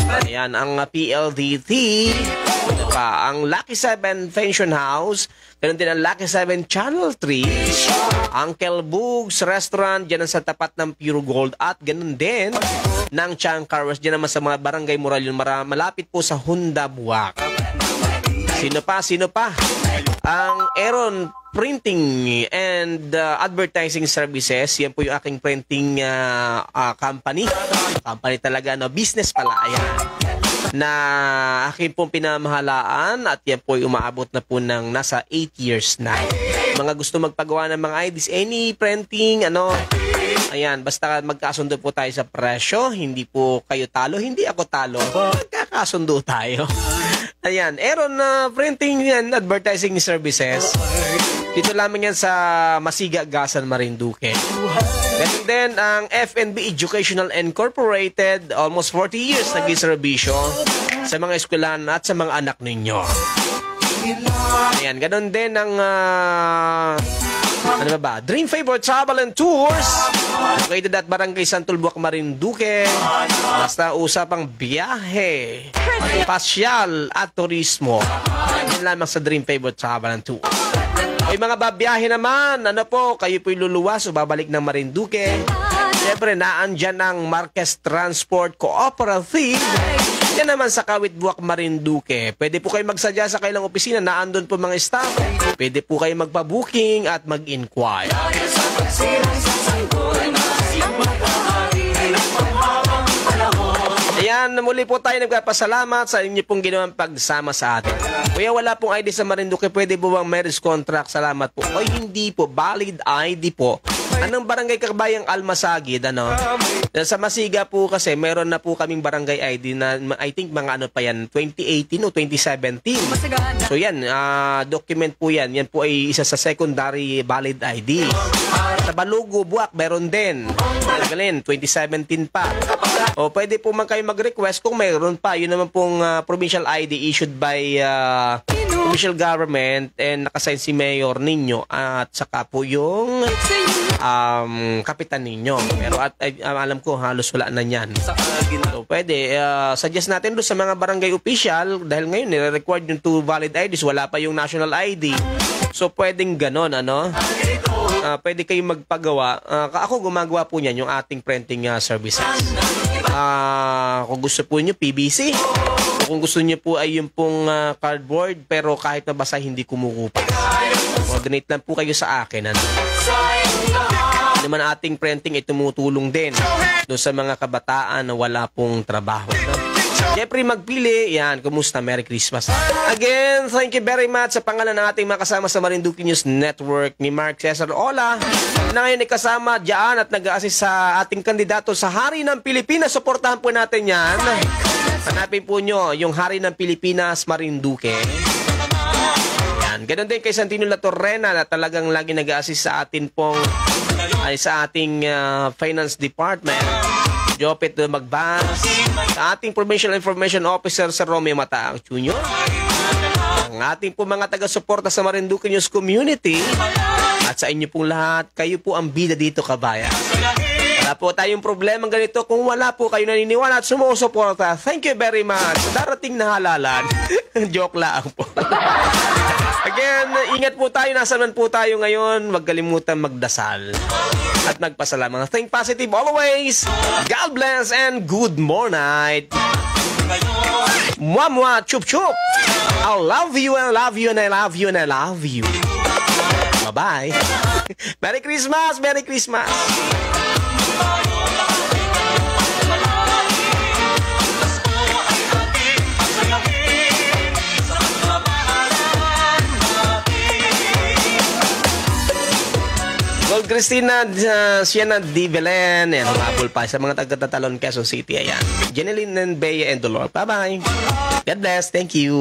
Ayan, ang PLDT. Ang Lucky 7 Pension House. Ganun din ang Lucky 7 Channel 3. Uncle Boog's Restaurant, dyan sa tapat ng Pure Gold. At ganun din ng Chang Car Wash, dyan naman sa mga barangay Moralion, malapit po sa Honda Buwak. Sino pa? Ang Aaron Printing and Advertising Services, yan po yung aking printing company. Company talaga, business pala, ayan. Na aking pong pinamahalaan at yan po ay umaabot na po ng nasa 8 years na. Mga gusto magpagawa ng mga IDs, any printing, ayan, basta magkasundo po tayo sa presyo, hindi po kayo talo, hindi ako talo, magkakasundo tayo. Ayan, Aaron Printing and Advertising Services. Dito lamang yan sa Masiga, Gasan, Marinduque. Ganun din ang FNB Educational Incorporated, almost 40 years nag-iserbisyo sa mga eskwelahan at sa mga anak ninyo. Ayan, ganun din ang ano ba? Dream Favor Travel and Tours. Located at Barangay Santulbuak, Marinduque. Basta usapang biyahe, pasyal at turismo. Yan lamang sa Dream Favor Travel and Tours. Ay mga babiyahe naman, ano po, kayo po'y luluwas o babalik ng Marinduque. Siyempre, naandyan ang Marquez Transport Cooperative. Yan naman sa Kawit Buwak, Marinduque. Pwede po kayo magsadya sa kailang opisina, naandun po mga staff. Pwede po kayo magpa-booking at mag-inquire. Ayan, muli po tayo nagpapasalamat sa inyo pong ginawang pagsama sa atin. Kuya, wala pong ID sa Marinduque, pwede po bang marriage contract? Salamat po. O hindi po, valid ID po. Anong barangay kabayang Almasagid, ano? Sa Masiga po kasi, meron na po kaming barangay ID na I think mga ano pa yan, 2018 o 2017. So yan, document po yan. Yan po ay isa sa secondary valid ID. Sa Balugo, Buwak, meron din. Galing, 2017 pa. O pwede po man kayo mag-request kung meron pa. Yun naman pong provincial ID issued by provincial government and nakasign si mayor ninyo at saka po yung kapitan ninyo. Pero at alam ko halos wala na yan. So pwede, suggest natin doon sa mga barangay official dahil ngayon nire-required yung 2 valid IDs, wala pa yung national ID. So pwedeng ganon, ano? Pwede kayong magpagawa. Ako gumagawa po niyan yung ating printing services. Kung gusto po niyo PVC, kung gusto niyo po ay yung pong cardboard pero kahit nabasa hindi kumukupas. Coordinate lang po kayo sa akin. Ano? Naman ating printing ay tumutulong din doon sa mga kabataan na wala pong trabaho. No? Jeffrey Magpili, yan, kumusta? Merry Christmas. Again, thank you very much sa pangalan ng ating mga kasama sa Marinduque News Network ni Mark Cesar Ola na ngayon ay kasama dyan at nag-a-assist sa ating kandidato sa Hari ng Pilipinas. Suportahan po natin yan. Hanapin po nyo yung Hari ng Pilipinas Marinduque. Yan. Ganon din kay Santino La Torrena na talagang lagi nag-a-assist sa atin pong ay sa ating finance department. Jopet Magbas, sa ating Provincial Information Officer sa Romeo Mataang Jr., ang ating po mga taga-suporta sa Marinduque News Community, at sa inyo pong lahat, kayo po ang bida dito, kabayan. Wala po tayong problemang ganito kung wala po kayo naniniwala at sumusuporta. Thank you very much. Sa darating na halalan, joke lang po. Again, ingat po tayo. Nasaan po tayo ngayon? Huwag kalimutan magdasal at magpasalamat. Think positive always. God bless and good morning. Mwah, chup, chup. I love you and I love you and I love you and I love you. Bye-bye. Merry Christmas. Merry Christmas. Gold Christina, Sienna Di Belen, and humabol pa sa mga taga-Tatalon, Quezon City. Ayan. Jeneline and Bea and Dolor. Bye-bye. God bless. Thank you.